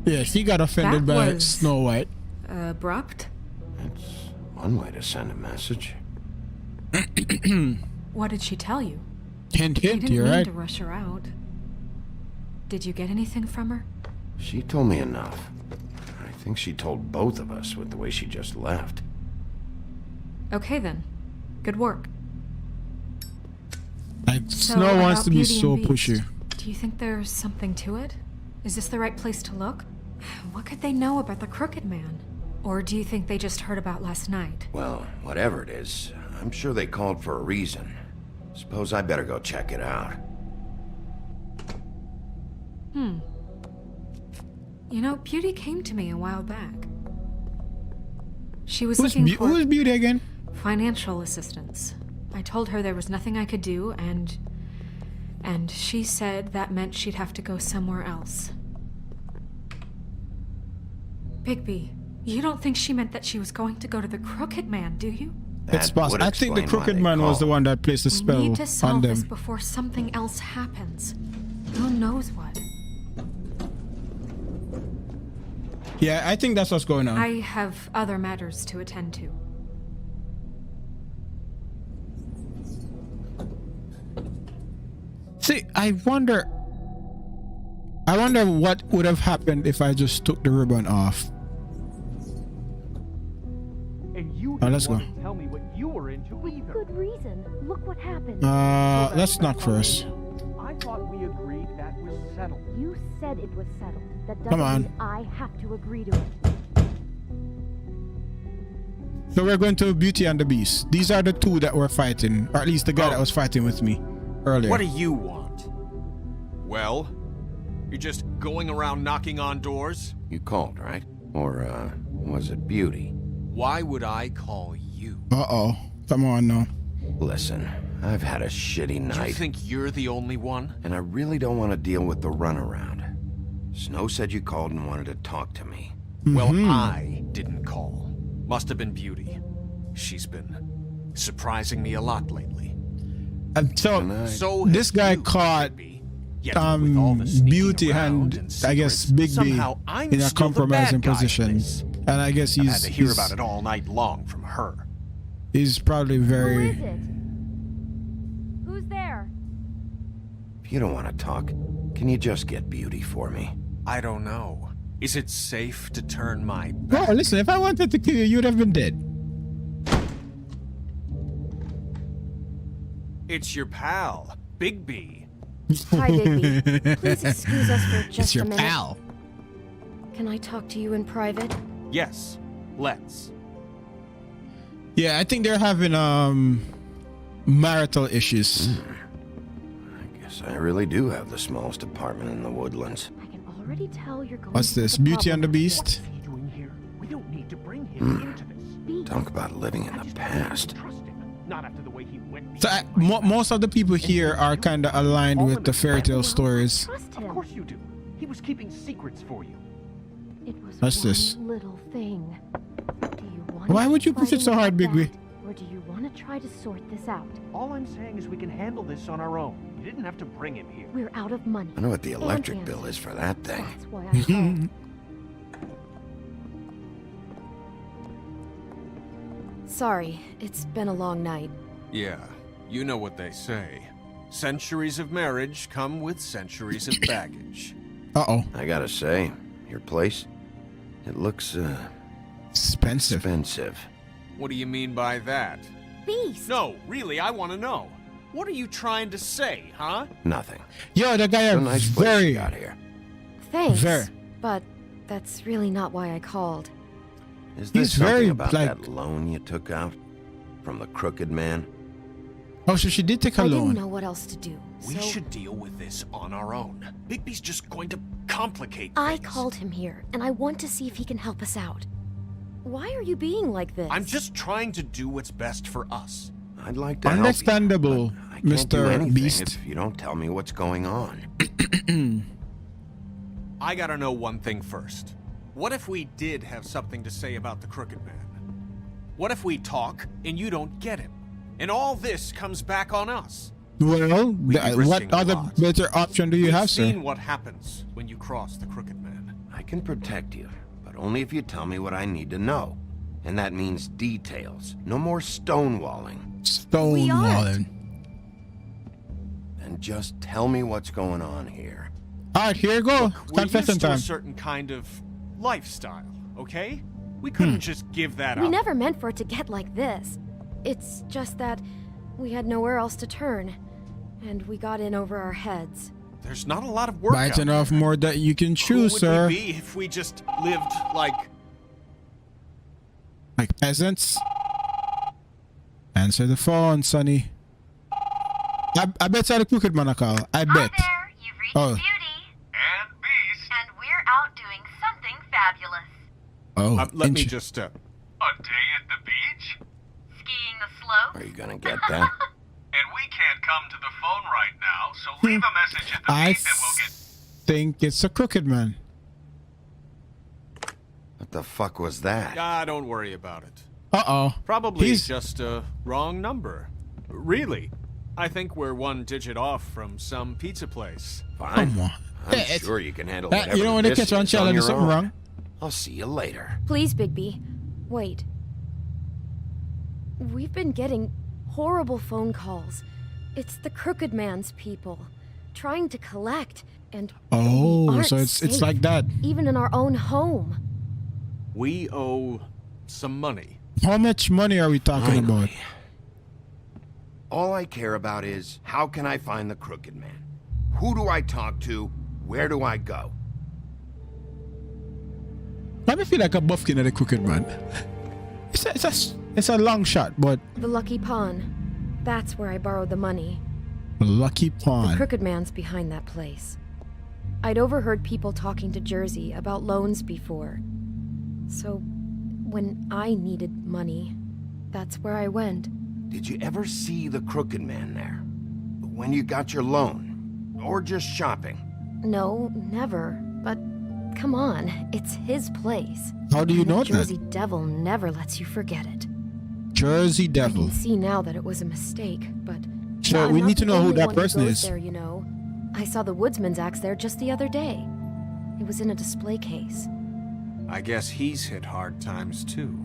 [SPEAKER 1] Yeah, she got offended
[SPEAKER 5] That
[SPEAKER 1] by
[SPEAKER 5] was-
[SPEAKER 1] Snow White.
[SPEAKER 5] Abrupt?
[SPEAKER 2] That's one way to send a message.
[SPEAKER 5] What did she tell you?
[SPEAKER 1] Hint,
[SPEAKER 5] I
[SPEAKER 1] hint,
[SPEAKER 5] didn't
[SPEAKER 1] you're
[SPEAKER 5] mean
[SPEAKER 1] right.
[SPEAKER 5] to rush her out. Did you get anything from her?
[SPEAKER 2] She told me enough. I think she told both of us with the way she just left.
[SPEAKER 5] Okay then. Good work.
[SPEAKER 1] Like,
[SPEAKER 5] So,
[SPEAKER 1] Snow wants
[SPEAKER 5] about
[SPEAKER 1] to be
[SPEAKER 5] Beauty
[SPEAKER 1] so
[SPEAKER 5] and Beast,
[SPEAKER 1] pushy.
[SPEAKER 5] Do Do you think there's something to it? Is this the right place to look? What could they know about the Crooked Man? Or do you think they just heard about last night?
[SPEAKER 2] Well, whatever it is, I'm sure they called for a reason. Suppose I better go check it out.
[SPEAKER 5] You know, Beauty came to me a while back. She was
[SPEAKER 1] Who's
[SPEAKER 5] looking for
[SPEAKER 1] who's Beauty again?
[SPEAKER 5] financial assistance. I told her there was nothing I could do, and she said that meant she'd have to go somewhere else. Bigby, you don't think she meant that she was going to go to the Crooked Man, do you?
[SPEAKER 1] It's
[SPEAKER 2] That
[SPEAKER 1] possible.
[SPEAKER 2] would
[SPEAKER 1] I think the
[SPEAKER 2] explain why
[SPEAKER 1] Crooked
[SPEAKER 2] they
[SPEAKER 1] Man was the
[SPEAKER 2] called.
[SPEAKER 1] one that placed the
[SPEAKER 5] We
[SPEAKER 1] spell
[SPEAKER 5] need to
[SPEAKER 1] on
[SPEAKER 5] solve this
[SPEAKER 1] them.
[SPEAKER 5] before something else happens. Who knows what?
[SPEAKER 1] Yeah, I think that's what's going on.
[SPEAKER 5] I have other matters to attend to.
[SPEAKER 1] See, I wonder what would have happened if I just took the ribbon off.
[SPEAKER 7] And you
[SPEAKER 1] let's go.
[SPEAKER 7] didn't tell me what you were into either.
[SPEAKER 11] Good reason. Look what happened.
[SPEAKER 1] Let's knock first.
[SPEAKER 7] I thought we agreed that was settled.
[SPEAKER 11] You said it was settled. That doesn't
[SPEAKER 1] Come on.
[SPEAKER 11] mean I have to agree to it.
[SPEAKER 1] So we're going to Beauty and the Beast. These are the two that were fighting, or at least the guy that was fighting with me earlier.
[SPEAKER 12] What do you want? Well, you're just going around knocking on doors?
[SPEAKER 2] You called, right? Or, was it Beauty?
[SPEAKER 12] Why would I call you?
[SPEAKER 1] Uh-oh. Come on now.
[SPEAKER 2] Listen, I've had a shitty
[SPEAKER 12] You
[SPEAKER 2] night,
[SPEAKER 12] think you're the only one?
[SPEAKER 2] and I really don't want to deal with the runaround. Snow said you called and wanted to talk to me.
[SPEAKER 12] Well, I didn't call. Must have been Beauty. She's been surprising me a lot lately.
[SPEAKER 1] And so,
[SPEAKER 12] So
[SPEAKER 1] this
[SPEAKER 12] have
[SPEAKER 1] guy
[SPEAKER 12] you,
[SPEAKER 1] caught
[SPEAKER 12] Bigby. Yet with all the sneaking
[SPEAKER 1] Beauty
[SPEAKER 12] around
[SPEAKER 1] and I guess
[SPEAKER 12] secrets,
[SPEAKER 1] Bigby
[SPEAKER 12] somehow I'm
[SPEAKER 1] in a
[SPEAKER 12] still the
[SPEAKER 1] compromising
[SPEAKER 12] bad guy in
[SPEAKER 1] position.
[SPEAKER 12] this.
[SPEAKER 1] And I guess
[SPEAKER 12] I've
[SPEAKER 1] he's
[SPEAKER 12] had to hear about it all night long from her.
[SPEAKER 1] He's probably
[SPEAKER 11] Who
[SPEAKER 1] very.
[SPEAKER 11] is it? Who's there?
[SPEAKER 2] If you don't want to talk, can you just get Beauty for me?
[SPEAKER 12] I don't know. Is it safe to turn my back?
[SPEAKER 1] Oh, listen, if I wanted to kill you, you'd have been dead.
[SPEAKER 12] It's your pal, Bigby.
[SPEAKER 11] Hi, Bigby. Please excuse us for just
[SPEAKER 1] It's your
[SPEAKER 11] a minute.
[SPEAKER 1] pal.
[SPEAKER 11] Can I talk to you in private?
[SPEAKER 12] Yes, let's.
[SPEAKER 1] Yeah, I think they're having marital issues.
[SPEAKER 2] I guess I really do have the smallest apartment in the woodlands.
[SPEAKER 11] I can already tell you're going
[SPEAKER 1] What's
[SPEAKER 11] through
[SPEAKER 1] this?
[SPEAKER 11] the
[SPEAKER 1] Beauty and the
[SPEAKER 11] problem.
[SPEAKER 1] Beast?
[SPEAKER 7] What's he doing here? We don't need to bring him into this.
[SPEAKER 11] Beast.
[SPEAKER 2] Talk about living in
[SPEAKER 7] I
[SPEAKER 2] the
[SPEAKER 7] just
[SPEAKER 2] past.
[SPEAKER 7] don't trust him. Not after the way he went.
[SPEAKER 1] So most of the people here are kind of aligned with the fairy tale stories.
[SPEAKER 11] Trust
[SPEAKER 7] Of
[SPEAKER 11] him.
[SPEAKER 7] course you do. He was keeping secrets for you.
[SPEAKER 11] It was
[SPEAKER 1] What's
[SPEAKER 11] one
[SPEAKER 1] this?
[SPEAKER 11] little thing. Do you want
[SPEAKER 1] Why
[SPEAKER 11] to
[SPEAKER 1] would you
[SPEAKER 11] keep
[SPEAKER 1] push it so
[SPEAKER 11] fighting
[SPEAKER 1] hard,
[SPEAKER 11] about
[SPEAKER 1] Bigby?
[SPEAKER 11] that, or do you want to try to sort this out?
[SPEAKER 7] All I'm saying is we can handle this on our own. You didn't have to bring him here.
[SPEAKER 11] We're out of money.
[SPEAKER 2] I know what the
[SPEAKER 11] And
[SPEAKER 2] electric bill
[SPEAKER 11] answers.
[SPEAKER 2] is for that thing.
[SPEAKER 11] That's why I called. Sorry, it's been a long night.
[SPEAKER 12] Yeah, you know what they say. Centuries of marriage come with centuries of baggage.
[SPEAKER 1] Uh-oh.
[SPEAKER 2] I gotta say, your place, it looks,
[SPEAKER 1] Expensive.
[SPEAKER 2] expensive.
[SPEAKER 12] What do you mean by that?
[SPEAKER 11] Beast!
[SPEAKER 12] No, really, I want to know. What are you trying to say, huh?
[SPEAKER 2] Nothing.
[SPEAKER 1] Yo, that guy
[SPEAKER 2] It's a
[SPEAKER 1] are
[SPEAKER 2] nice place you
[SPEAKER 1] very.
[SPEAKER 2] got here.
[SPEAKER 11] Thanks.
[SPEAKER 1] Very.
[SPEAKER 11] But that's really not why I called.
[SPEAKER 2] Is there
[SPEAKER 1] He's
[SPEAKER 2] something
[SPEAKER 1] very,
[SPEAKER 2] about
[SPEAKER 1] like-
[SPEAKER 2] that loan you took out? From the Crooked Man?
[SPEAKER 1] Oh, so she did take a
[SPEAKER 11] I didn't
[SPEAKER 1] loan.
[SPEAKER 11] know what else to do.
[SPEAKER 12] We
[SPEAKER 11] so
[SPEAKER 12] should deal with this on our own. Bigby's just going to complicate
[SPEAKER 11] I
[SPEAKER 12] things.
[SPEAKER 11] called him here, and I want to see if he can help us out. Why are you being like this?
[SPEAKER 12] I'm just trying to do what's best for us.
[SPEAKER 2] I'd like to
[SPEAKER 1] Understandable,
[SPEAKER 2] help you, but I can't do
[SPEAKER 1] Mr.
[SPEAKER 2] anything
[SPEAKER 1] Beast.
[SPEAKER 2] if you don't tell me what's going on.
[SPEAKER 12] I gotta know one thing first. What if we did have something to say about the Crooked Man? What if we talk and you don't get him? And all this comes back on us.
[SPEAKER 1] Well,
[SPEAKER 12] We'd be risking
[SPEAKER 1] what
[SPEAKER 12] a
[SPEAKER 1] other
[SPEAKER 12] lot.
[SPEAKER 1] better option do you
[SPEAKER 12] We've
[SPEAKER 1] have,
[SPEAKER 12] seen
[SPEAKER 1] sir?
[SPEAKER 12] what happens when you cross the Crooked Man.
[SPEAKER 2] I can protect you, but only if you tell me what I need to know. And that means details. No more stonewalling.
[SPEAKER 1] Stonewalling.
[SPEAKER 2] And just tell me what's going on here.
[SPEAKER 1] All right, here you go.
[SPEAKER 12] We're
[SPEAKER 1] Confession
[SPEAKER 12] used to a
[SPEAKER 1] time.
[SPEAKER 12] certain kind of lifestyle, okay? We couldn't just give that
[SPEAKER 11] We
[SPEAKER 12] up.
[SPEAKER 11] never meant for it to get like this. It's just that we had nowhere else to turn, and we got in over our heads.
[SPEAKER 12] There's not a lot of work out
[SPEAKER 1] Biting off
[SPEAKER 12] there.
[SPEAKER 1] more that you can chew,
[SPEAKER 12] Who would
[SPEAKER 1] sir.
[SPEAKER 12] we be if we just lived like...
[SPEAKER 1] Like peasants. Answer the phone, Sonny. I bet it's the crooked man I call. I bet.
[SPEAKER 13] Hi there, you've reached
[SPEAKER 1] Oh.
[SPEAKER 13] Beauty. And Beast. And we're out doing something fabulous.
[SPEAKER 1] Oh,
[SPEAKER 12] let me just...
[SPEAKER 3] A day at the beach?
[SPEAKER 13] Skiing the slopes.
[SPEAKER 2] Are you gonna get that?
[SPEAKER 3] And we can't come to the phone right now, so leave a message at the
[SPEAKER 1] I
[SPEAKER 3] beep and we'll get...
[SPEAKER 1] think it's a crooked man.
[SPEAKER 2] What the fuck was that?
[SPEAKER 12] Ah, don't worry about it.
[SPEAKER 1] Uh-oh.
[SPEAKER 12] Probably
[SPEAKER 1] He's-
[SPEAKER 12] just a wrong number. Really. I think we're one digit off from some pizza place.
[SPEAKER 2] Fine.
[SPEAKER 1] Come on.
[SPEAKER 2] I'm
[SPEAKER 1] Yeah,
[SPEAKER 2] sure you can handle
[SPEAKER 1] you
[SPEAKER 2] whatever
[SPEAKER 1] know when they
[SPEAKER 2] this
[SPEAKER 1] catch on
[SPEAKER 2] is
[SPEAKER 1] challenge
[SPEAKER 2] your
[SPEAKER 1] something
[SPEAKER 2] own.
[SPEAKER 1] wrong?
[SPEAKER 2] I'll see you later.
[SPEAKER 11] Please, Bigby. Wait. We've been getting horrible phone calls. It's the Crooked Man's people. Trying to collect, and we
[SPEAKER 1] Oh,
[SPEAKER 11] aren't
[SPEAKER 1] so it's
[SPEAKER 11] safe,
[SPEAKER 1] like that.
[SPEAKER 11] even in our own home.
[SPEAKER 12] We owe some money.
[SPEAKER 1] How much money are we talking about?
[SPEAKER 2] All I care about is, how can I find the Crooked Man? Who do I talk to? Where do I go?
[SPEAKER 1] Let me feel like a buffkin at the crooked man. It's a long shot, but
[SPEAKER 11] The Lucky Pawn. That's where I borrowed the money.
[SPEAKER 1] lucky
[SPEAKER 11] The
[SPEAKER 1] pawn.
[SPEAKER 11] Crooked Man's behind that place. I'd overheard people talking to Jersey about loans before. So, when I needed money, that's where I went.
[SPEAKER 2] Did you ever see the Crooked Man there? When you got your loan? Or just shopping?
[SPEAKER 11] No, never. But come on, it's his place.
[SPEAKER 1] How do you
[SPEAKER 11] And the
[SPEAKER 1] know that?
[SPEAKER 11] Jersey Devil never lets you forget it.
[SPEAKER 1] Jersey
[SPEAKER 11] I
[SPEAKER 1] Devil.
[SPEAKER 11] can see now that it was a mistake, but
[SPEAKER 1] So
[SPEAKER 11] I'm
[SPEAKER 1] we
[SPEAKER 11] not
[SPEAKER 1] need to
[SPEAKER 11] the
[SPEAKER 1] know who
[SPEAKER 11] only
[SPEAKER 1] that
[SPEAKER 11] one
[SPEAKER 1] person
[SPEAKER 11] goes
[SPEAKER 1] is.
[SPEAKER 11] There, you know. I saw the woodsman's axe there just the other day. It was in a display case.
[SPEAKER 12] I guess he's hit hard times too.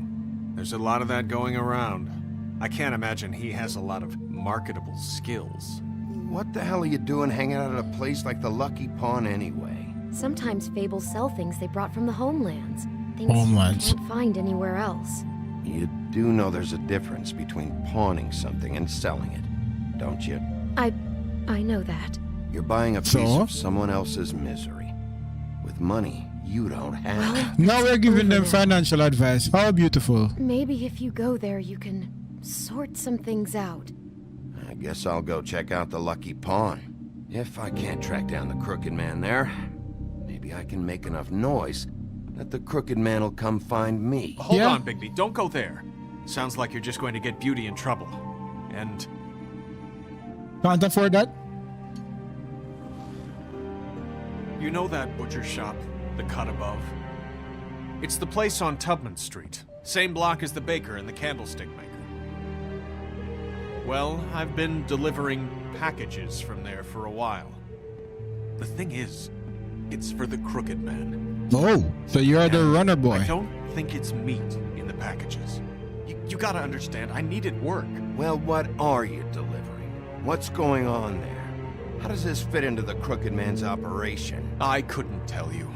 [SPEAKER 12] There's a lot of that going around. I can't imagine he has a lot of marketable skills.
[SPEAKER 2] What the hell are you doing hanging out at a place like the Lucky Pawn anyway?
[SPEAKER 11] Sometimes fables sell things they brought from the homelands. Things
[SPEAKER 1] Homelands.
[SPEAKER 11] you can't find anywhere else.
[SPEAKER 2] You do know there's a difference between pawning something and selling it, don't you?
[SPEAKER 11] I know that.
[SPEAKER 2] You're buying a piece
[SPEAKER 1] So?
[SPEAKER 2] of someone else's misery. With money you don't have.
[SPEAKER 1] Now we're giving them
[SPEAKER 11] Over now.
[SPEAKER 1] financial advice. How beautiful.
[SPEAKER 11] Maybe if you go there, you can sort some things out.
[SPEAKER 2] I guess I'll go check out the Lucky Pawn. If I can't track down the Crooked Man there, maybe I can make enough noise that the Crooked Man will come find me.
[SPEAKER 12] Hold
[SPEAKER 1] Yeah.
[SPEAKER 12] on, Bigby. Don't go there. Sounds like you're just going to get Beauty in trouble. And
[SPEAKER 1] Can't afford that?
[SPEAKER 12] you know that butcher shop, the cut above? It's the place on Tubman Street. Same block as the baker and the candlestick maker. Well, I've been delivering packages from there for a while. The thing is, it's for the Crooked Man.
[SPEAKER 1] Oh, so you're the runner boy.
[SPEAKER 12] I don't think it's meat in the packages. You gotta understand, I needed work.
[SPEAKER 2] Well, what are you delivering? What's going on there? How does this fit into the Crooked Man's operation?
[SPEAKER 12] I couldn't tell you,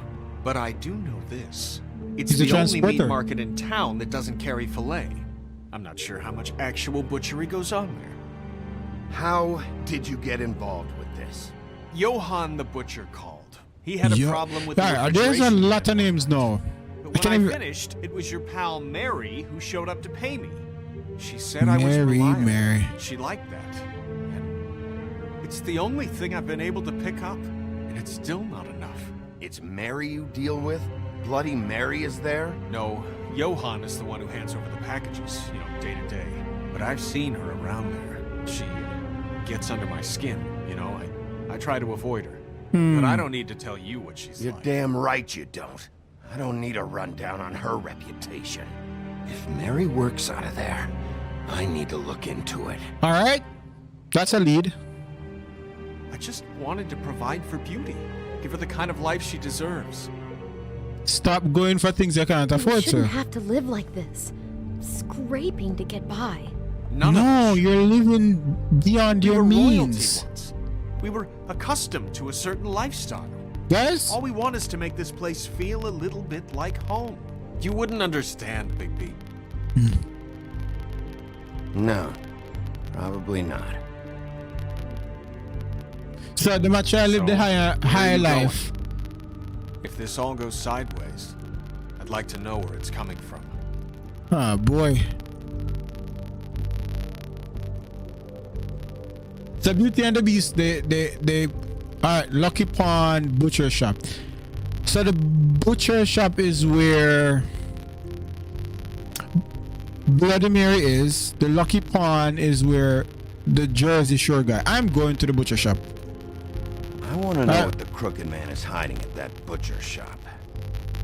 [SPEAKER 12] but I do know this. It's
[SPEAKER 1] He's a
[SPEAKER 12] the only meat
[SPEAKER 1] transporter.
[SPEAKER 12] market in town that doesn't carry filet. I'm not sure how much actual butchery goes on there.
[SPEAKER 2] How did you get involved with this?
[SPEAKER 12] Johann the butcher called. He had a problem with the
[SPEAKER 1] Yeah, there's a
[SPEAKER 12] refrigeration
[SPEAKER 1] lot of names now.
[SPEAKER 12] But
[SPEAKER 1] I
[SPEAKER 12] when
[SPEAKER 1] can't
[SPEAKER 12] I
[SPEAKER 1] even-
[SPEAKER 12] finished, it was your pal Mary who showed up to pay me. She said I was
[SPEAKER 1] Mary,
[SPEAKER 12] reliable.
[SPEAKER 1] Mary.
[SPEAKER 12] She liked that. And it's the only thing I've been able to pick up, and it's still not enough.
[SPEAKER 2] It's Mary you deal with? Bloody Mary is there?
[SPEAKER 12] No, Johann is the one who hands over the packages, day to day. But I've seen her around there. She gets under my skin, I try to avoid her. But I don't need to tell you what she's
[SPEAKER 2] You're
[SPEAKER 12] like.
[SPEAKER 2] damn right you don't. I don't need a rundown on her reputation. If Mary works out of there, I need to look into it.
[SPEAKER 1] All right. That's a lead.
[SPEAKER 12] I just wanted to provide for Beauty. Give her the kind of life she deserves.
[SPEAKER 1] Stop going for things you can't
[SPEAKER 11] You
[SPEAKER 1] afford,
[SPEAKER 11] shouldn't
[SPEAKER 1] sir.
[SPEAKER 11] have to live like this. Scraping to get by.
[SPEAKER 12] None of
[SPEAKER 1] No,
[SPEAKER 12] us.
[SPEAKER 1] you're living beyond
[SPEAKER 12] We
[SPEAKER 1] your
[SPEAKER 12] were royalty
[SPEAKER 1] means.
[SPEAKER 12] once. We were accustomed to a certain lifestyle.
[SPEAKER 1] Guys?
[SPEAKER 12] All we want is to make this place feel a little bit like home. You wouldn't understand, Bigby.
[SPEAKER 2] No, probably not.
[SPEAKER 1] So the match live the higher
[SPEAKER 12] you going?
[SPEAKER 1] life.
[SPEAKER 12] If this all goes sideways, I'd like to know where it's coming from.
[SPEAKER 1] Oh boy. So Beauty and the Beast, they alright, Lucky Pond Butcher Shop. So the butcher shop is where Bloody Mary is. The Lucky Pond is where the Jersey Shore guy. I'm going to the butcher shop.
[SPEAKER 2] I want to know what the crooked man is hiding at that butcher shop.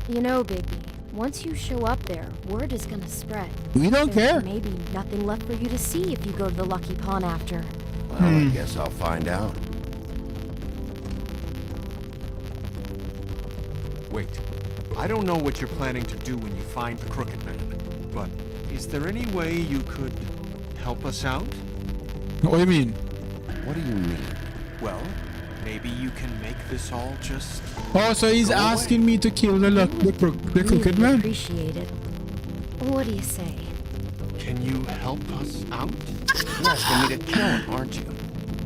[SPEAKER 11] You know, Bigby, once you show up there, word is gonna spread.
[SPEAKER 1] We don't care.
[SPEAKER 11] Maybe nothing left for you to see if you go to the Lucky Pond after.
[SPEAKER 2] Well, I guess I'll find out.
[SPEAKER 12] Wait, I don't know what you're planning to do when you find the crooked man, but is there any way you could help us out?
[SPEAKER 1] What do you mean?
[SPEAKER 2] What do you mean?
[SPEAKER 12] Well, maybe you can make this all just...
[SPEAKER 1] Oh, so he's asking me to kill the crooked man?
[SPEAKER 11] Appreciate it. What do you say?
[SPEAKER 12] Can you help us out?
[SPEAKER 2] You're asking me to kill him, aren't you?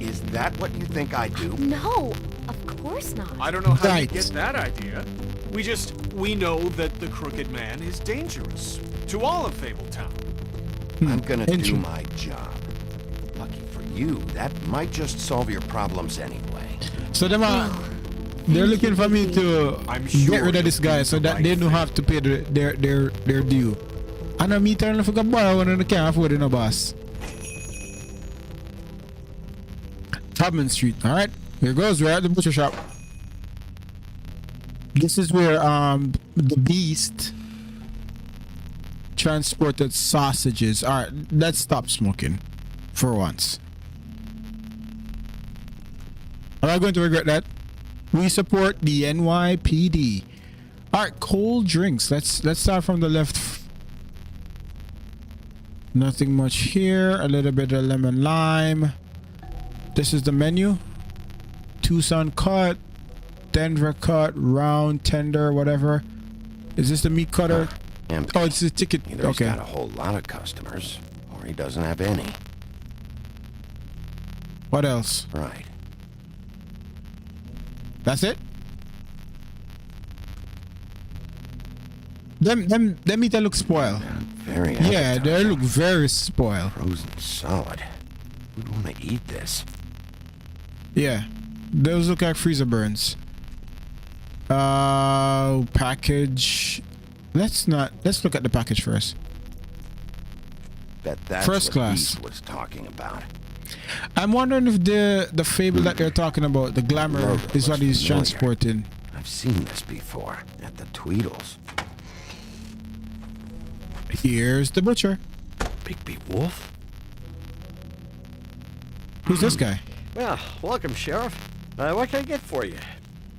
[SPEAKER 2] Is that what you think I do?
[SPEAKER 11] No, of course not.
[SPEAKER 12] I don't know how you get that idea. We know that the crooked man is dangerous to all of Fabletown.
[SPEAKER 2] I'm gonna do my job. Lucky for you, that might just solve your problems anyway.
[SPEAKER 1] So they're looking for me to get rid of this guy so that they don't have to pay their due. And I'm telling them to borrow one and they can't afford it, no boss. Tubman Street. Alright, here goes. We're at the butcher shop. This is where the Beast transported sausages. Alright, let's stop smoking for once. Am I going to regret that? We support the NYPD. Alright, cold drinks. Let's start from the left. Nothing much here. A little bit of lemon lime. This is the menu. Tucson cut, Denver cut, round, tender, whatever. Is this the meat cutter? Oh, it's the ticket.
[SPEAKER 2] Either
[SPEAKER 1] okay.
[SPEAKER 2] He's got a whole lot of customers, or he doesn't have any.
[SPEAKER 1] What else?
[SPEAKER 2] Right.
[SPEAKER 1] That's it? Them meat look spoiled.
[SPEAKER 2] Very
[SPEAKER 1] yeah, they look very spoiled.
[SPEAKER 2] Frozen solid. Who'd want to eat this?
[SPEAKER 1] Yeah, those look like freezer burns. Package. Let's look at the package first.
[SPEAKER 2] Bet that's
[SPEAKER 1] First
[SPEAKER 2] what
[SPEAKER 1] class.
[SPEAKER 2] Beast was talking about.
[SPEAKER 1] I'm wondering if the fable that they're talking about, the glamour, is what he's
[SPEAKER 2] familiar.
[SPEAKER 1] transporting.
[SPEAKER 2] I've seen this before at the Tweedles.
[SPEAKER 1] Here's the butcher.
[SPEAKER 14] Bigby Wolf?
[SPEAKER 1] Who's this guy?
[SPEAKER 14] Well, welcome, Sheriff. What can I get for you?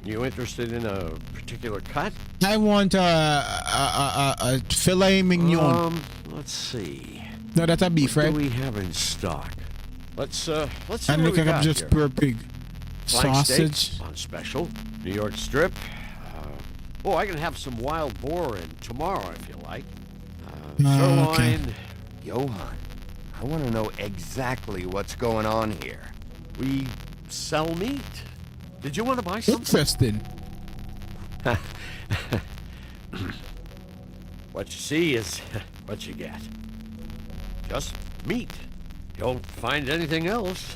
[SPEAKER 14] You interested in a particular cut?
[SPEAKER 1] I want a filet mignon.
[SPEAKER 14] Let's see.
[SPEAKER 1] No, that's a beef,
[SPEAKER 14] What
[SPEAKER 1] right?
[SPEAKER 14] do we have in stock? Let's see
[SPEAKER 1] And
[SPEAKER 14] what
[SPEAKER 1] look
[SPEAKER 14] we
[SPEAKER 1] like I'm
[SPEAKER 14] got
[SPEAKER 1] just
[SPEAKER 14] here.
[SPEAKER 1] pure pig.
[SPEAKER 14] Flank
[SPEAKER 1] Sausage.
[SPEAKER 14] steak on special. New York strip. I can have some wild boar in tomorrow if you like. Sirloin.
[SPEAKER 1] Okay.
[SPEAKER 2] Johan, I want to know exactly what's going on here.
[SPEAKER 14] We sell meat. Did you want to buy something?
[SPEAKER 1] Interesting.
[SPEAKER 14] What you see is what you get. Just meat. You don't find anything else.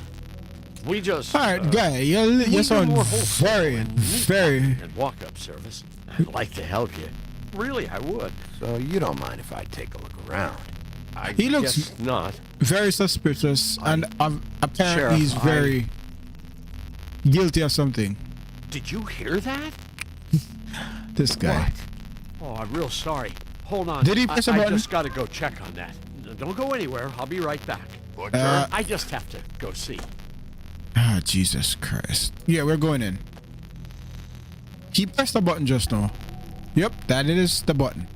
[SPEAKER 14] We just...
[SPEAKER 1] Alright, guy, you sound very,
[SPEAKER 14] and walk-up service. I'd like to help you. Really, I would.
[SPEAKER 2] So you don't mind if I take a look around?
[SPEAKER 1] He looks
[SPEAKER 14] guess not.
[SPEAKER 1] very suspicious, and apparently
[SPEAKER 14] Sheriff,
[SPEAKER 1] he's very guilty of something.
[SPEAKER 14] Did you hear that?
[SPEAKER 1] This guy.
[SPEAKER 14] Oh, I'm real sorry. Hold on.
[SPEAKER 1] Did he press a
[SPEAKER 14] I
[SPEAKER 1] button?
[SPEAKER 14] just gotta go check on that. Don't go anywhere. I'll be right back. I just have to go see.
[SPEAKER 1] Ah, Jesus Christ. Yeah, we're going in. He pressed the button just now. Yep, that is the button.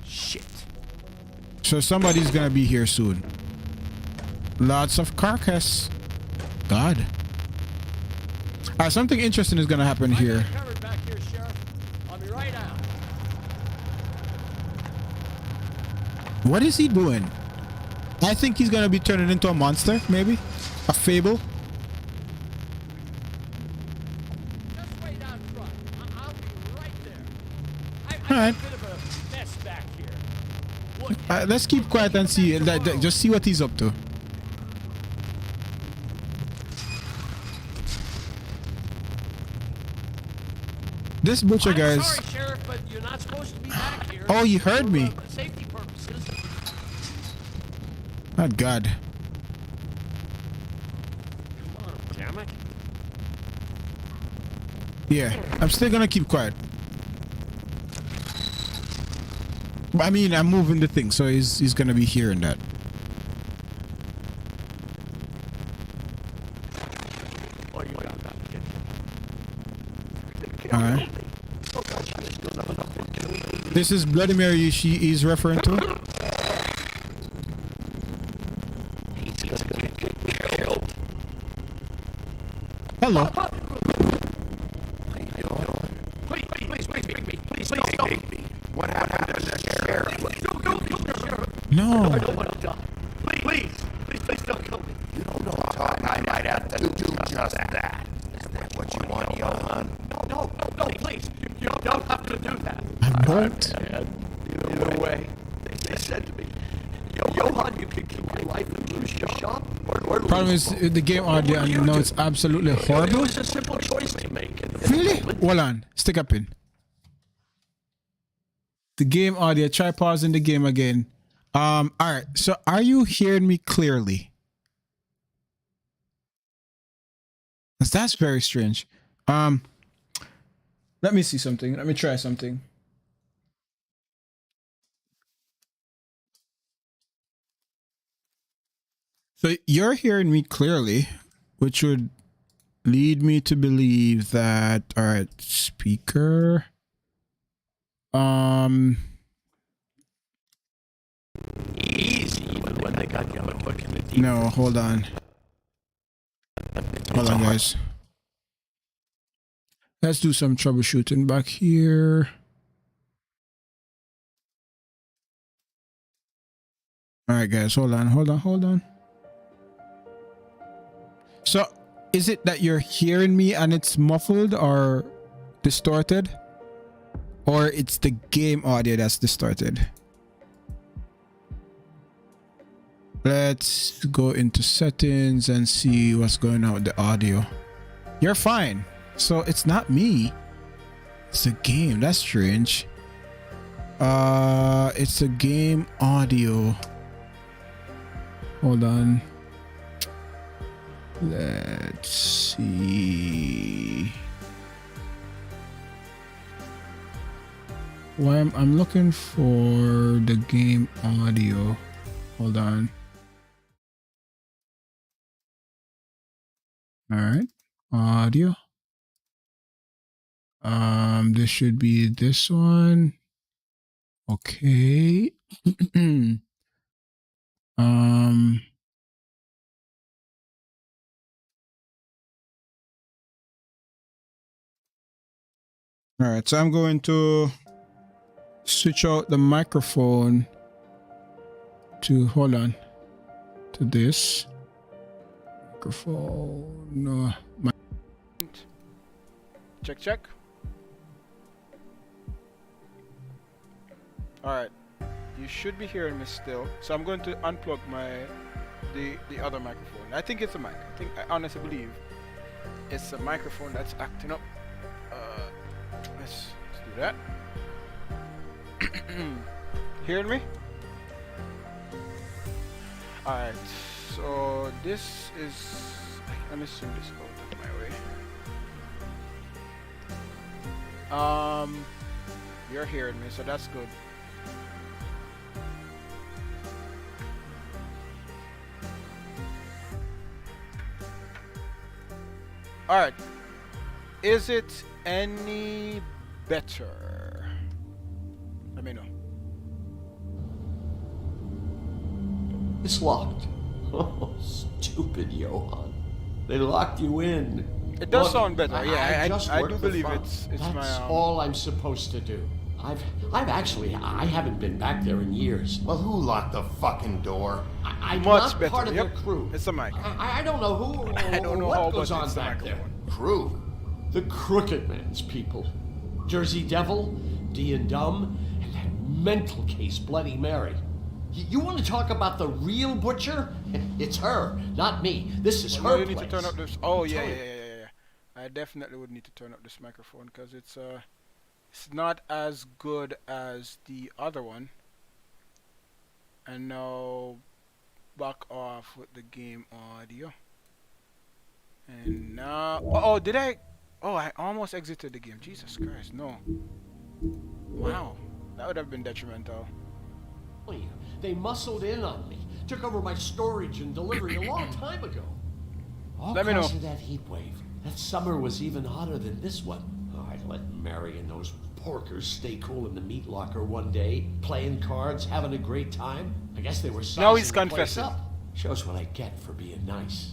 [SPEAKER 14] Shit.
[SPEAKER 1] So somebody's gonna be here soon. Lots of carcass. God. Alright, something interesting is gonna happen here.
[SPEAKER 14] Covered back here, Sheriff. I'll be right out.
[SPEAKER 1] What is he doing? I think he's gonna be turning into a monster, maybe? A fable? Alright. Let's keep quiet and see. Just see what he's up to. This butcher guy's.
[SPEAKER 14] Sorry, Sheriff, but you're not supposed to be back here.
[SPEAKER 1] Oh, you heard me.
[SPEAKER 14] For safety purposes.
[SPEAKER 1] Oh God.
[SPEAKER 14] Come on, damn it.
[SPEAKER 1] Yeah, I'm still gonna keep quiet. I mean, I'm moving the thing, so he's gonna be hearing that. All right. This is Bloody Mary she is referring to. Hello.
[SPEAKER 2] What happened to the sheriff?
[SPEAKER 1] No.
[SPEAKER 14] I don't want to die. Please don't kill me.
[SPEAKER 2] You don't know I might have to do just that. Is that what you want, Johan?
[SPEAKER 14] No, please. You don't have to do that.
[SPEAKER 1] I won't.
[SPEAKER 14] Either way, they said to me, Johan, you can keep your life and lose your shop. Or
[SPEAKER 1] Problem is the game audio, and you know it's absolutely
[SPEAKER 14] It
[SPEAKER 1] horrible.
[SPEAKER 14] was a simple choice to make.
[SPEAKER 1] Really? Hold on. Stick up in. The game audio. Try pausing the game again. All right. So are you hearing me clearly? 'Cause that's very strange. Let me see something. Let me try something. So you're hearing me clearly, which would lead me to believe that, all right, speaker.
[SPEAKER 14] Easy when they got you on the hook in the deep.
[SPEAKER 1] No, hold on. Hold on, guys. Let's do some troubleshooting back here. All right, guys, hold on. So, is it that you're hearing me and it's muffled or distorted? Or it's the game audio that's distorted? Let's go into settings and see what's going on with the audio. You're fine. So it's not me. It's a game. That's strange. It's a game audio. Hold on. Let's see. Why I'm looking for the game audio. Hold on. All right. Audio. This should be this one. Okay. All right, so I'm going to switch out the microphone to, hold on, to this microphone. No, check. All right, you should be hearing me still. So I'm going to unplug the other microphone. I think it's a mic. I honestly believe it's a microphone that's acting up. Let's do that. Hearing me? Alright, so this is, let me zoom this out of my way. You're hearing me, so that's good. Alright, is it any better? Let me know.
[SPEAKER 14] It's locked. Oh, stupid Johan. They locked you in.
[SPEAKER 1] It does
[SPEAKER 14] Look,
[SPEAKER 1] sound better. I do
[SPEAKER 14] worked
[SPEAKER 1] believe
[SPEAKER 14] the front.
[SPEAKER 1] it's
[SPEAKER 14] That's
[SPEAKER 1] my
[SPEAKER 14] all I'm supposed to do. I haven't been back there in years.
[SPEAKER 2] Well, who locked the fucking door?
[SPEAKER 14] I'm
[SPEAKER 1] much
[SPEAKER 14] not
[SPEAKER 1] better.
[SPEAKER 14] part of
[SPEAKER 1] Yep.
[SPEAKER 14] their crew.
[SPEAKER 1] It's a mic.
[SPEAKER 14] I don't know who or
[SPEAKER 1] I don't know
[SPEAKER 14] what
[SPEAKER 1] how,
[SPEAKER 14] goes
[SPEAKER 1] but
[SPEAKER 14] on
[SPEAKER 1] it's the
[SPEAKER 14] back there.
[SPEAKER 1] microphone.
[SPEAKER 2] Crew?
[SPEAKER 14] The Crooked Man's people. Jersey Devil, D and Dumb, and that mental case, Bloody Mary. You want to talk about the real butcher? It's her, not me. This is her
[SPEAKER 1] you
[SPEAKER 14] place.
[SPEAKER 1] need to turn up this. Oh yeah. I definitely would need to turn up this microphone because it's not as good as the other one. And now back off with the game audio. And now, oh, did I? Oh, I almost exited the game. Jesus Christ, no. Wow, that would have been detrimental.
[SPEAKER 14] They muscled in on me, took over my storage and delivery a long time ago. All
[SPEAKER 1] Let me know.
[SPEAKER 14] because of that heat wave. That summer was even hotter than this one. Oh, I let Mary and those porkers stay cool in the meat locker one day, playing cards, having a great time. I guess they were sizing
[SPEAKER 1] Now he's
[SPEAKER 14] the place
[SPEAKER 1] confessing.
[SPEAKER 14] up. Shows what I get for being nice.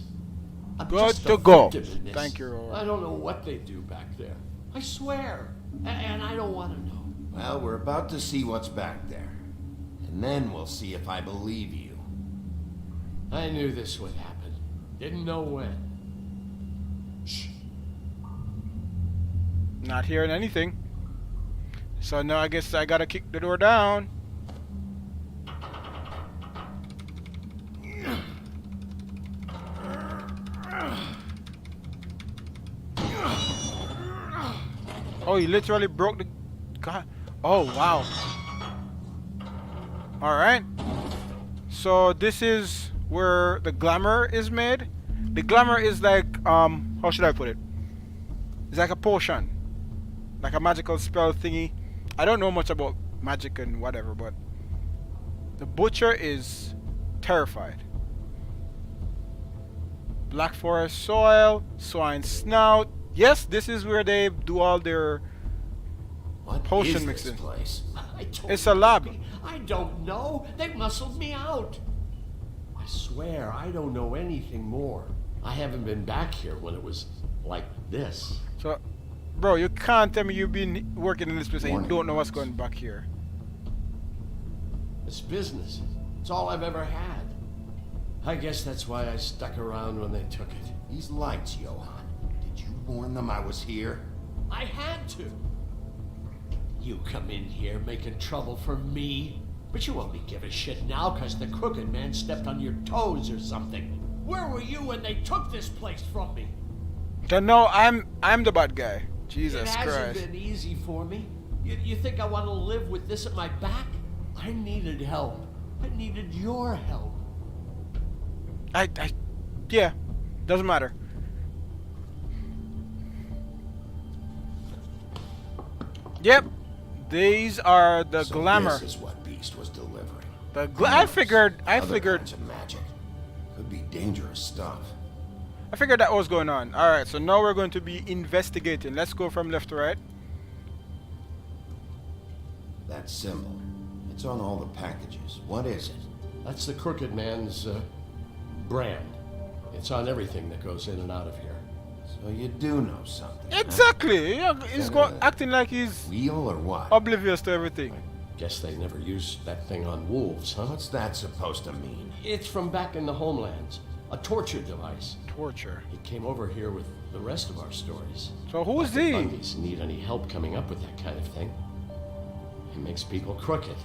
[SPEAKER 14] I'm
[SPEAKER 1] Good
[SPEAKER 14] just
[SPEAKER 1] to
[SPEAKER 14] a
[SPEAKER 1] go.
[SPEAKER 14] victim in this.
[SPEAKER 1] Thank you, Rowan.
[SPEAKER 14] I don't know what they do back there. I swear. And I don't want to know.
[SPEAKER 2] Well, we're about to see what's back there. And then we'll see if I believe you.
[SPEAKER 14] I knew this would happen. Didn't know when. Shh.
[SPEAKER 1] Not hearing anything. So now I guess I gotta kick the door down. Oh, he literally broke the... God. Oh, wow. Alright. So this is where the glamour is made. The glamour is like, how should I put it? It's like a potion. Like a magical spell thingy. I don't know much about magic and whatever, but the butcher is terrified. Black forest soil, swine snout. Yes, this is where they do all their potion mixing.
[SPEAKER 2] Place?
[SPEAKER 1] It's a lab.
[SPEAKER 14] I don't know. They muscled me out. I swear, I don't know anything more. I haven't been back here when it was like this.
[SPEAKER 1] So, bro, you can't tell me you've been working in this place and you don't know what's going back here.
[SPEAKER 14] It's business. It's all I've ever had. I guess that's why I stuck around when they took it.
[SPEAKER 2] These lights, Johann. Did you warn them I was here?
[SPEAKER 14] I had to. You come in here making trouble for me, but you only give a shit now because the crooked man stepped on your toes or something. Where were you when they took this place from me?
[SPEAKER 1] Then no, I'm the bad guy. Jesus
[SPEAKER 14] It hasn't
[SPEAKER 1] Christ.
[SPEAKER 14] been easy for me. You think I want to live with this at my back? I needed help. I needed your help.
[SPEAKER 1] Yeah, doesn't matter. Yep, these are the
[SPEAKER 2] So
[SPEAKER 1] glamour.
[SPEAKER 2] This is what Beast was delivering.
[SPEAKER 1] I figured.
[SPEAKER 2] Other kinds of magic. Could be dangerous stuff.
[SPEAKER 1] I figured that was going on. All right, so now we're going to be investigating. Let's go from left to right.
[SPEAKER 2] That symbol. It's on all the packages. What is it?
[SPEAKER 14] That's the crooked man's brand. It's on everything that goes in and out of here.
[SPEAKER 2] So you do know something.
[SPEAKER 1] Exactly. Yeah, he's acting like he's
[SPEAKER 2] real or what?
[SPEAKER 1] Oblivious to everything.
[SPEAKER 14] Guess they never used that thing on wolves, huh?
[SPEAKER 2] What's that supposed to mean?
[SPEAKER 14] It's from back in the homelands. A torture device.
[SPEAKER 1] Torture.
[SPEAKER 14] It came over here with the rest of our stories.
[SPEAKER 1] So who's
[SPEAKER 14] Like the
[SPEAKER 1] he?
[SPEAKER 14] Bundys need any help coming up with that kind of thing. It makes people crooked.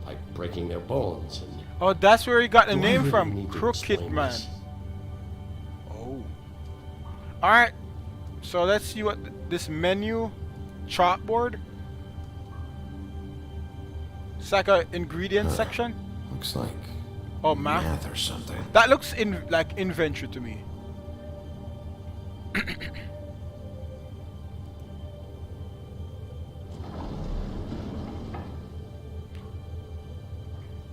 [SPEAKER 14] By breaking their bones and...
[SPEAKER 1] Oh, that's where he got the
[SPEAKER 14] Do I
[SPEAKER 1] name
[SPEAKER 14] really
[SPEAKER 1] from.
[SPEAKER 14] need to
[SPEAKER 1] Crooked
[SPEAKER 14] explain
[SPEAKER 1] Man.
[SPEAKER 14] this?
[SPEAKER 1] Oh. Alright. So let's see what this menu chalkboard. It's like a ingredient section.
[SPEAKER 2] Looks like
[SPEAKER 1] math
[SPEAKER 2] or something.
[SPEAKER 1] That looks like inventory to me.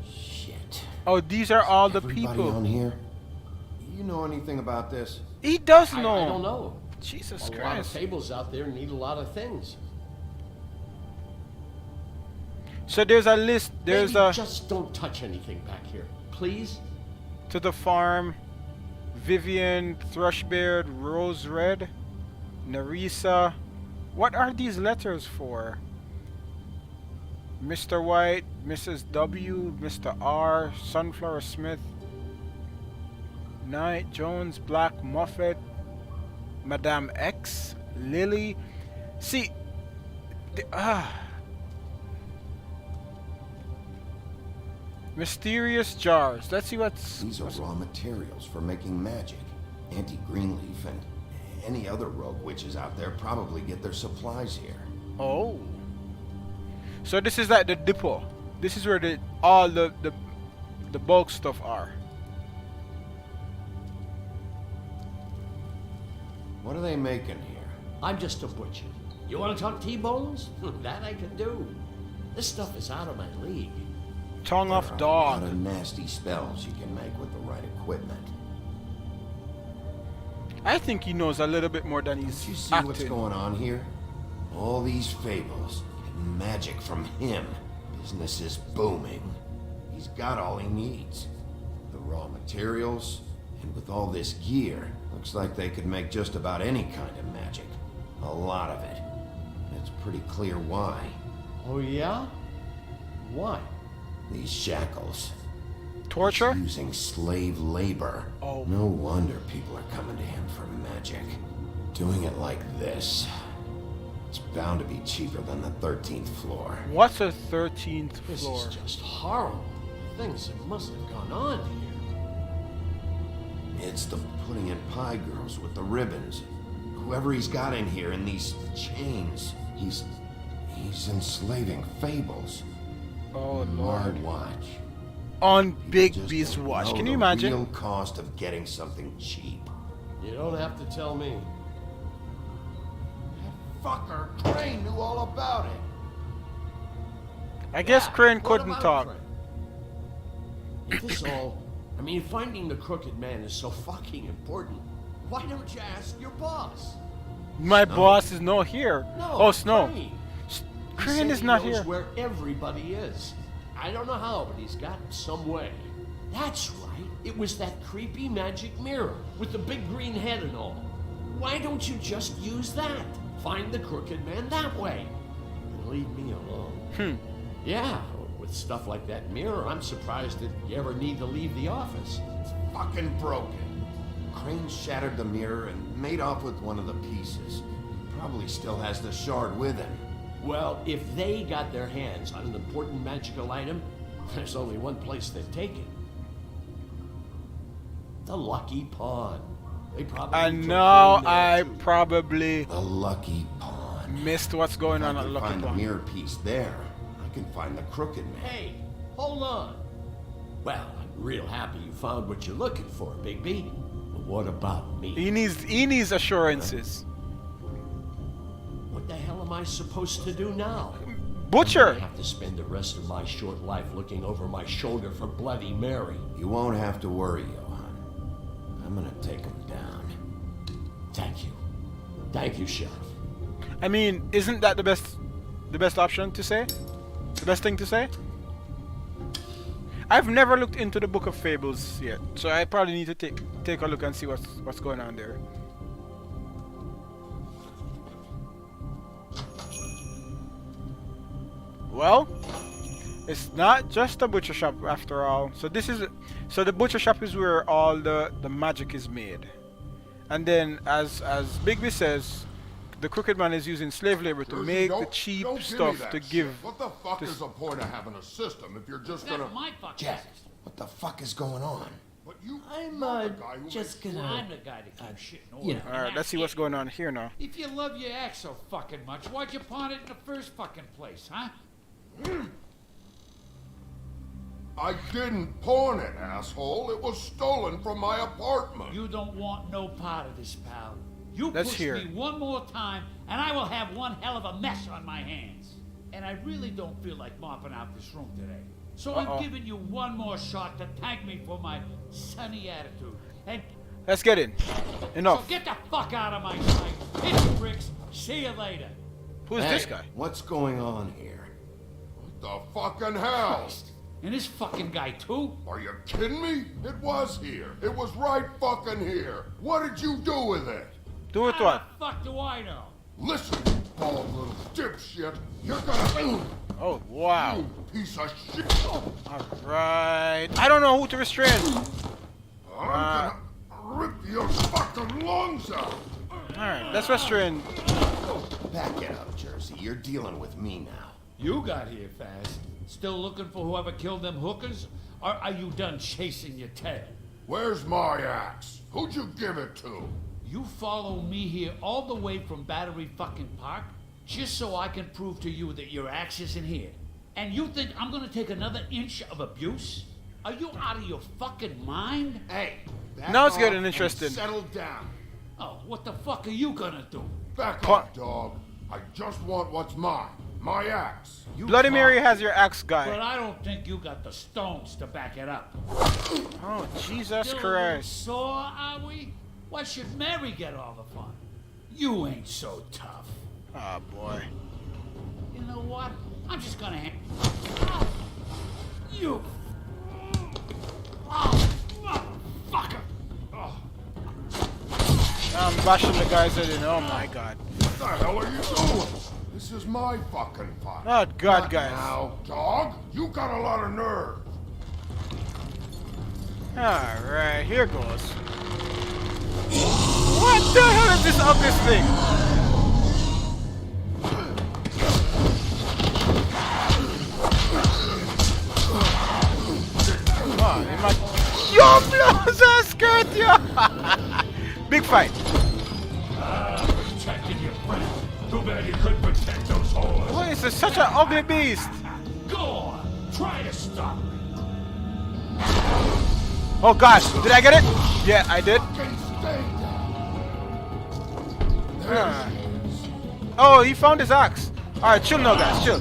[SPEAKER 2] Shit.
[SPEAKER 1] Oh, these are all the
[SPEAKER 2] Everybody
[SPEAKER 1] people.
[SPEAKER 2] on here? You know anything about this?
[SPEAKER 1] He does know.
[SPEAKER 14] I don't know.
[SPEAKER 1] Jesus
[SPEAKER 14] A lot of
[SPEAKER 1] Christ.
[SPEAKER 14] tables out there need a lot of things.
[SPEAKER 1] So there's a list. There's
[SPEAKER 14] Maybe
[SPEAKER 1] a
[SPEAKER 14] just don't touch anything back here, please.
[SPEAKER 1] to the farm. Vivian, Thrushbeard, Rose Red, Nerissa. What are these letters for? Mr. White, Mrs. W, Mr. R, Sunflower Smith, Knight, Jones, Black, Moffat, Madame X, Lily. See, Mysterious jars. Let's see what's...
[SPEAKER 2] These are raw materials for making magic. Auntie Greenleaf and any other rogue witches out there probably get their supplies here.
[SPEAKER 1] Oh. So this is like the depot. This is where all the bulk stuff are.
[SPEAKER 2] What are they making here?
[SPEAKER 14] I'm just a butcher. You want to talk T-bones? That I can do. This stuff is out of my league.
[SPEAKER 1] Tongue of
[SPEAKER 2] There are
[SPEAKER 1] dog.
[SPEAKER 2] a lot of nasty spells you can make with the right equipment.
[SPEAKER 1] I think he knows a little bit more than he's
[SPEAKER 2] You see what's going on here? All these fables and magic from him. Business is booming. He's got all he needs. The raw materials, and with all this gear, looks like they could make just about any kind of magic. A lot of it. And it's pretty clear why.
[SPEAKER 14] Oh yeah? Why?
[SPEAKER 2] These shackles.
[SPEAKER 1] Torture?
[SPEAKER 2] He's using slave labor.
[SPEAKER 1] Oh.
[SPEAKER 2] No wonder people are coming to him for magic. Doing it like this. It's bound to be cheaper than the 13th floor.
[SPEAKER 1] What's a 13th
[SPEAKER 14] This
[SPEAKER 1] floor?
[SPEAKER 14] is just horrible. Things that must have gone on here.
[SPEAKER 2] It's the putting in pie girls with the ribbons. Whoever he's got in here in these chains, he's enslaving fables.
[SPEAKER 1] Oh
[SPEAKER 2] My
[SPEAKER 1] Lord.
[SPEAKER 2] watch.
[SPEAKER 1] On Big
[SPEAKER 2] Just
[SPEAKER 1] B's
[SPEAKER 2] don't
[SPEAKER 1] watch.
[SPEAKER 2] know
[SPEAKER 1] Can you
[SPEAKER 2] the
[SPEAKER 1] imagine?
[SPEAKER 2] real cost of getting something cheap.
[SPEAKER 14] You don't have to tell me.
[SPEAKER 2] That fucker Crane knew all about it.
[SPEAKER 1] I guess
[SPEAKER 14] Yeah,
[SPEAKER 1] Crane
[SPEAKER 14] what
[SPEAKER 1] couldn't
[SPEAKER 14] about
[SPEAKER 1] talk.
[SPEAKER 14] Crane? If this all... I mean, finding the crooked man is so fucking important. Why don't you ask your boss?
[SPEAKER 1] My boss is not here.
[SPEAKER 14] No,
[SPEAKER 1] Oh, Snow.
[SPEAKER 14] Crane. He
[SPEAKER 1] Crane
[SPEAKER 14] said
[SPEAKER 1] is
[SPEAKER 14] he
[SPEAKER 1] not
[SPEAKER 14] knows
[SPEAKER 1] here.
[SPEAKER 14] where everybody is. I don't know how, but he's got some way. That's right. It was that creepy magic mirror with the big green head and all. Why don't you just use that? Find the crooked man that way. And leave me alone. Yeah, with stuff like that mirror, I'm surprised that you ever need to leave the office.
[SPEAKER 2] It's fucking broken. Crane shattered the mirror and made off with one of the pieces. He probably still has the shard with him.
[SPEAKER 14] Well, if they got their hands on an important magical item, there's only one place they'd take it. The Lucky Pawn. They probably
[SPEAKER 1] And
[SPEAKER 14] took
[SPEAKER 1] now
[SPEAKER 14] Crane there,
[SPEAKER 1] I
[SPEAKER 14] too.
[SPEAKER 1] probably
[SPEAKER 2] The Lucky Pawn.
[SPEAKER 1] missed what's going
[SPEAKER 2] If
[SPEAKER 1] on
[SPEAKER 2] I
[SPEAKER 1] at
[SPEAKER 2] can
[SPEAKER 1] Lucky
[SPEAKER 2] find the
[SPEAKER 1] Pawn.
[SPEAKER 2] mirror piece there, I can find the crooked man.
[SPEAKER 14] Hey, hold on. Well, I'm real happy you found what you're looking for, Bigby. But what about me?
[SPEAKER 1] He needs assurances.
[SPEAKER 14] What the hell am I supposed to do now?
[SPEAKER 1] Butcher.
[SPEAKER 14] I have to spend the rest of my short life looking over my shoulder for Bloody Mary.
[SPEAKER 2] You won't have to worry, Johan. I'm gonna take him down.
[SPEAKER 14] Thank you. Thank you, Sheriff.
[SPEAKER 1] I mean, isn't that the best option to say? The best thing to say? I've never looked into the Book of Fables yet, so I probably need to take a look and see what's going on there. Well, it's not just a butcher shop after all. So the butcher shop is where all the magic is made. And then as Bigby says, the crooked man is using slave labor to make the cheap stuff to give.
[SPEAKER 15] What the fuck is the point of having a system if you're just gonna...
[SPEAKER 13] my fucking
[SPEAKER 2] Jack, what the fuck is going on?
[SPEAKER 15] But you...
[SPEAKER 14] I'm just gonna...
[SPEAKER 13] I'm the guy that keeps shit in order.
[SPEAKER 14] you know.
[SPEAKER 1] Alright, let's see what's going on here now.
[SPEAKER 13] If you love your axe so fucking much, why'd you pawn it in the first fucking place, huh?
[SPEAKER 15] I didn't pawn it, asshole. It was stolen from my apartment.
[SPEAKER 13] You don't want no part of this, pal. You
[SPEAKER 1] Let's
[SPEAKER 13] push
[SPEAKER 1] hear
[SPEAKER 13] me
[SPEAKER 1] it.
[SPEAKER 13] one more time, and I will have one hell of a mess on my hands. And I really don't feel like mopping out this room today. So I'm giving you one more shot to thank me for my sunny attitude. And
[SPEAKER 1] Let's get in. Enough.
[SPEAKER 13] so get the fuck out of my sight. Hit the bricks. See you later.
[SPEAKER 1] Who's
[SPEAKER 2] Hey,
[SPEAKER 1] this guy?
[SPEAKER 2] What's going on here?
[SPEAKER 15] What the fucking hell?
[SPEAKER 13] And this fucking guy too?
[SPEAKER 15] Are you kidding me? It was here. It was right fucking here. What did you do with it?
[SPEAKER 1] Do it
[SPEAKER 13] How
[SPEAKER 1] what?
[SPEAKER 13] the fuck do I know?
[SPEAKER 15] Listen, you bald little dipshit. You're gonna...
[SPEAKER 1] Oh, wow.
[SPEAKER 15] You piece of shit.
[SPEAKER 1] Alright. I don't know who to restrain.
[SPEAKER 15] I'm gonna rip your fucking lungs out.
[SPEAKER 1] Alright, let's restrain.
[SPEAKER 2] Back it up, Jersey. You're dealing with me now.
[SPEAKER 13] You got here fast. Still looking for whoever killed them hookers? Or are you done chasing your tail?
[SPEAKER 15] Where's my axe? Who'd you give it to?
[SPEAKER 13] You follow me here all the way from Battery fucking Park just so I can prove to you that your axe isn't here? And you think I'm gonna take another inch of abuse? Are you out of your fucking mind?
[SPEAKER 2] Hey,
[SPEAKER 16] now it's getting interesting.
[SPEAKER 2] Settle down.
[SPEAKER 13] Oh, what the fuck are you gonna do?
[SPEAKER 15] Back off, dog. I just want what's mine. My axe.
[SPEAKER 16] Bloody Mary has your axe, guy.
[SPEAKER 13] But I don't think you got the stones to back it up.
[SPEAKER 16] Oh, Jesus
[SPEAKER 13] Still
[SPEAKER 16] Christ.
[SPEAKER 13] Sore, are we? Why should Mary get all the fun? You ain't so tough.
[SPEAKER 16] Oh, boy.
[SPEAKER 13] You know what? I'm just gonna You! Oh, motherfucker! Oh.
[SPEAKER 16] I'm bashing the guy's head in. Oh, my God.
[SPEAKER 15] What the hell are you doing? This is my fucking fight.
[SPEAKER 16] Oh, God,
[SPEAKER 15] Not
[SPEAKER 16] guys.
[SPEAKER 15] now, dog. You got a lot of nerve.
[SPEAKER 16] Alright, here goes. What the hell is this ugly thing? Yo, blows a skirt, yo! Big fight.
[SPEAKER 13] Protecting your friend. Too bad you couldn't protect those whores.
[SPEAKER 16] Boy, this is such an ugly beast.
[SPEAKER 13] Go on. Try to stop me.
[SPEAKER 16] Oh, God. Did I get it? Yeah, I did. Oh, he found his axe. Alright, chill now, guys. Chill.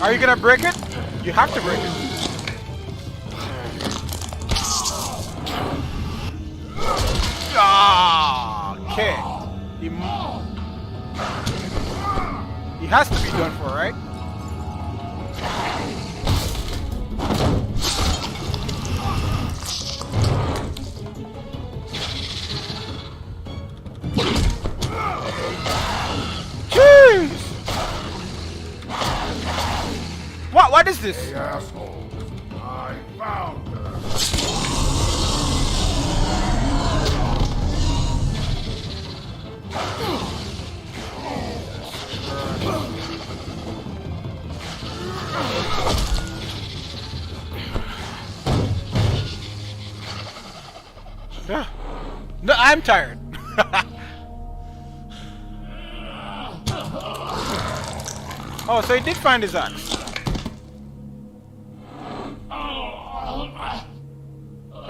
[SPEAKER 16] Are you gonna break it? You have to break it. Ah, okay. He has to be done for, right? Jeez! What is this?
[SPEAKER 15] Hey, asshole. I found her.
[SPEAKER 16] No, I'm tired. Oh, so he did find his axe.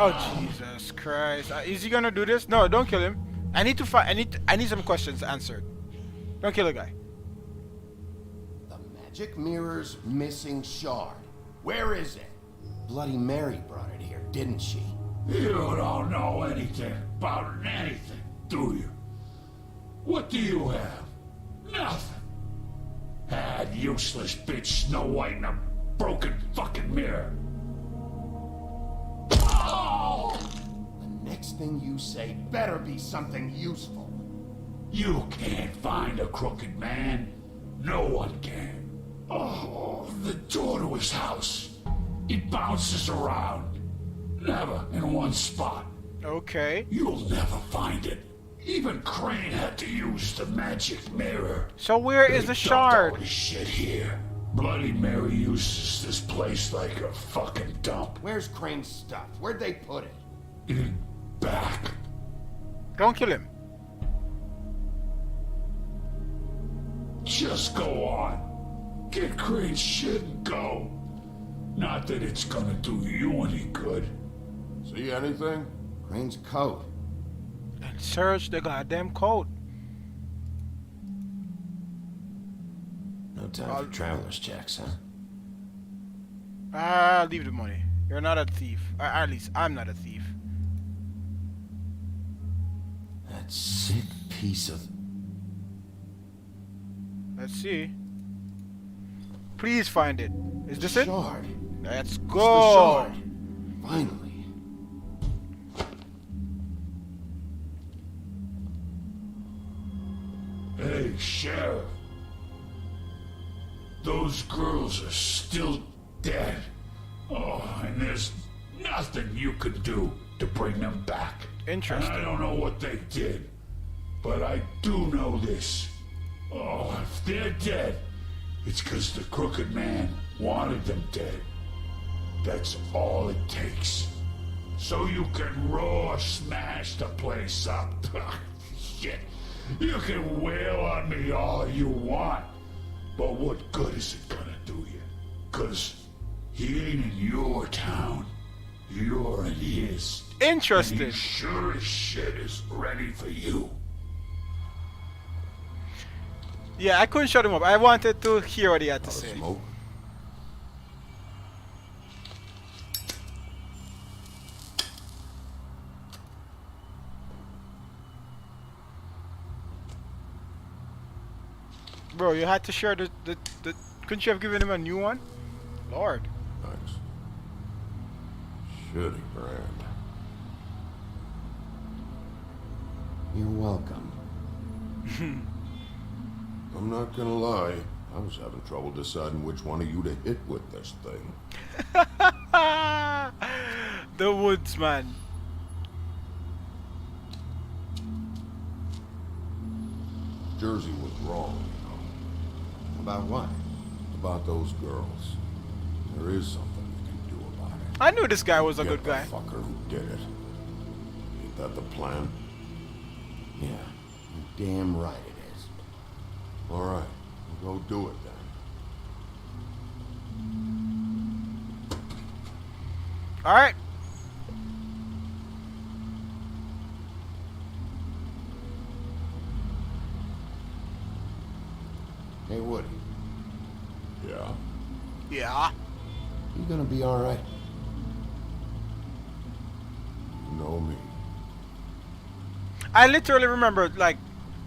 [SPEAKER 16] Oh, Jesus Christ. Is he gonna do this? No, don't kill him. I need to find. I need some questions answered. Don't kill the guy.
[SPEAKER 2] The magic mirror's missing shard. Where is it? Bloody Mary brought it here, didn't she?
[SPEAKER 13] You don't know anything about anything, do you? What do you have? Nothing. That useless bitch Snow White in a broken fucking mirror. Oh!
[SPEAKER 2] The next thing you say better be something useful.
[SPEAKER 13] You can't find a crooked man. No one can. Oh, the door to his house. It bounces around. Never in one spot.
[SPEAKER 16] Okay.
[SPEAKER 13] You'll never find it. Even Crane had to use the magic mirror.
[SPEAKER 16] So where is the shard?
[SPEAKER 13] All this shit here. Bloody Mary uses this place like a fucking dump.
[SPEAKER 2] Where's Crane's stuff? Where'd they put it?
[SPEAKER 13] In back.
[SPEAKER 16] Don't kill him.
[SPEAKER 13] Just go on. Get Crane's shit and go. Not that it's gonna do you any good.
[SPEAKER 15] See anything?
[SPEAKER 2] Crane's coat.
[SPEAKER 16] And search the goddamn coat.
[SPEAKER 2] No time for traveler's checks,
[SPEAKER 16] Ah, leave the money. You're not a thief. At least I'm not a thief.
[SPEAKER 2] That sick piece of...
[SPEAKER 16] Let's see. Please find it. Is this it?
[SPEAKER 2] Shard.
[SPEAKER 16] Let's
[SPEAKER 2] It's the
[SPEAKER 16] go.
[SPEAKER 2] shard. Finally.
[SPEAKER 17] Hey, Sheriff. Those girls are still dead. Oh, and there's nothing you could do to bring them back.
[SPEAKER 16] Interesting.
[SPEAKER 17] And I don't know what they did, but I do know this. Oh, if they're dead, it's because the Crooked Man wanted them dead. That's all it takes. So you can raw smash the place up. Shit. You can wail on me all you want, but what good is it gonna do you? 'Cause he ain't in your town. You're in his.
[SPEAKER 16] Interesting.
[SPEAKER 17] And he sure as shit is ready for you.
[SPEAKER 16] Yeah, I couldn't shut him up. I wanted to hear what he had to say.
[SPEAKER 2] Smoke.
[SPEAKER 16] Bro, you had to share the couldn't you have given him a new one? Lord.
[SPEAKER 15] Thanks. Shitty brand.
[SPEAKER 2] You're welcome.
[SPEAKER 15] I'm not gonna lie. I was having trouble deciding which one of you to hit with this thing.
[SPEAKER 16] The woodsman.
[SPEAKER 15] Jersey was wrong, you know.
[SPEAKER 2] About what?
[SPEAKER 15] About those girls. There is something you can do about it.
[SPEAKER 16] I knew this guy was a
[SPEAKER 15] Get
[SPEAKER 16] good guy.
[SPEAKER 15] the fucker who did it. Ain't that the plan?
[SPEAKER 2] Yeah, you're damn right it is.
[SPEAKER 15] All right, we'll go do it then.
[SPEAKER 16] All right.
[SPEAKER 2] Hey, Woody.
[SPEAKER 15] Yeah?
[SPEAKER 16] Yeah.
[SPEAKER 2] You gonna be all right?
[SPEAKER 15] You know me.
[SPEAKER 16] I literally remember like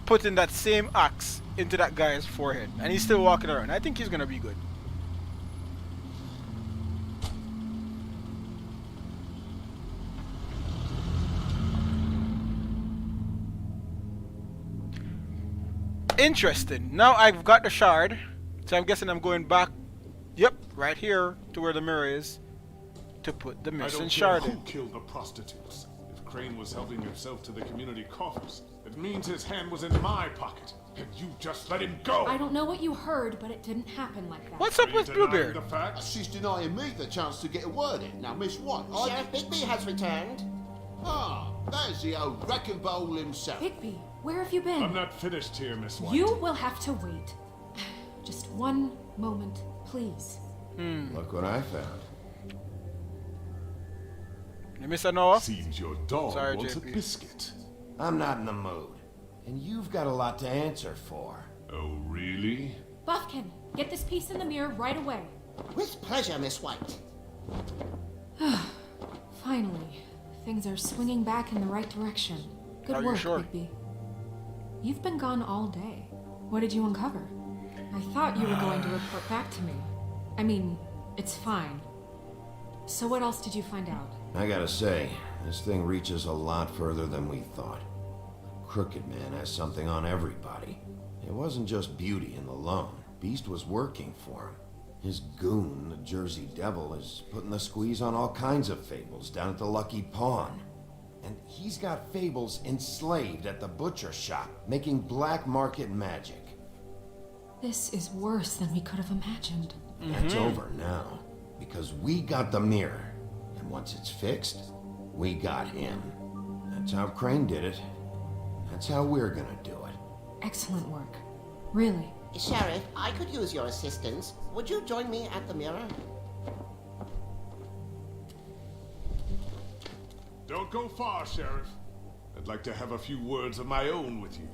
[SPEAKER 16] putting that same axe into that guy's forehead, and he's still walking around. I think he's gonna be good. Interesting. Now I've got the shard, so I'm guessing I'm going back. Yep, right here to where the mirror is, to put the
[SPEAKER 18] I
[SPEAKER 16] missing
[SPEAKER 18] don't care
[SPEAKER 16] shard
[SPEAKER 18] who
[SPEAKER 16] in.
[SPEAKER 18] killed the prostitutes. If Crane was helping himself to the community coffers, it means his hand was in my pocket, and you just let him go.
[SPEAKER 5] I don't know what you heard, but it didn't happen like that.
[SPEAKER 16] What's up with Bluebeard?
[SPEAKER 19] She's denying me the chance to get a word in. Now, Miss White,
[SPEAKER 4] Sheriff Bigby has returned.
[SPEAKER 19] Ah, there's the old wrecking bowl himself.
[SPEAKER 5] Bigby, where have you been?
[SPEAKER 18] I'm not finished here, Miss White.
[SPEAKER 5] You will have to wait. Just one moment, please.
[SPEAKER 2] Look what I found.
[SPEAKER 16] You miss Noah?
[SPEAKER 18] Seems your dog
[SPEAKER 16] Sorry,
[SPEAKER 18] wants
[SPEAKER 16] JP.
[SPEAKER 18] a biscuit.
[SPEAKER 2] I'm not in the mood. And you've got a lot to answer for.
[SPEAKER 18] Oh, really?
[SPEAKER 5] Buffkin, get this piece in the mirror right away.
[SPEAKER 4] With pleasure, Miss White.
[SPEAKER 5] Finally, things are swinging back in the right direction. Good
[SPEAKER 16] Are you
[SPEAKER 5] work,
[SPEAKER 16] sure?
[SPEAKER 5] Bigby. You've been gone all day. What did you uncover? I thought you were going to report back to me. I mean, it's fine. So what else did you find out?
[SPEAKER 2] I gotta say, this thing reaches a lot further than we thought. Crooked Man has something on everybody. It wasn't just Beauty and the Lone. Beast was working for him. His goon, the Jersey Devil, is putting the squeeze on all kinds of fables down at the Lucky Pawn. And he's got fables enslaved at the butcher shop, making black market magic.
[SPEAKER 5] This is worse than we could have imagined.
[SPEAKER 2] That's over now, because we got the mirror. And once it's fixed, we got him. That's how Crane did it. That's how we're gonna do it.
[SPEAKER 5] Excellent work. Really.
[SPEAKER 4] Sheriff, I could use your assistance. Would you join me at the mirror?
[SPEAKER 18] Don't go far, Sheriff. I'd like to have a few words of my own with you.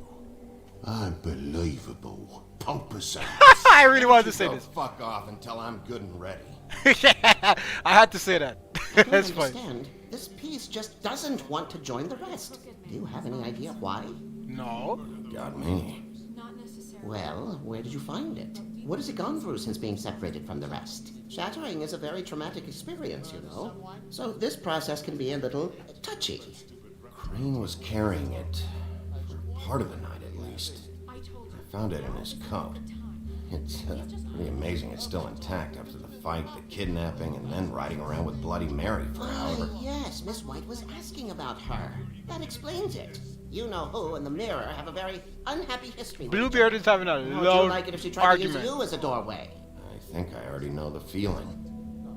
[SPEAKER 15] Unbelievable. Pompous ass.
[SPEAKER 16] I really wanted to say
[SPEAKER 2] Go
[SPEAKER 16] this.
[SPEAKER 2] fuck off until I'm good and ready.
[SPEAKER 16] I had to say that.
[SPEAKER 4] I don't
[SPEAKER 16] That's fine.
[SPEAKER 4] understand. This piece just doesn't want to join the rest. Do you have any idea why?
[SPEAKER 16] No.
[SPEAKER 2] Got me.
[SPEAKER 5] Not necessarily.
[SPEAKER 4] Well, where did you find it? What has it gone through since being separated from the rest? Shattering is a very traumatic experience, you know. So this process can be a little touchy.
[SPEAKER 2] Crane was carrying it for part of the night at least. I found it in his coat. It's pretty amazing it's still intact after the fight, the kidnapping, and then riding around with Bloody Mary for however...
[SPEAKER 4] Yes, Miss White was asking about her. That explains it. You know who and the Mirror have a very unhappy history with
[SPEAKER 16] Bluebeard is having a
[SPEAKER 4] How would you
[SPEAKER 16] loud
[SPEAKER 4] like it if she tried to
[SPEAKER 16] argument.
[SPEAKER 4] use you as a doorway?
[SPEAKER 2] I think I already know the feeling.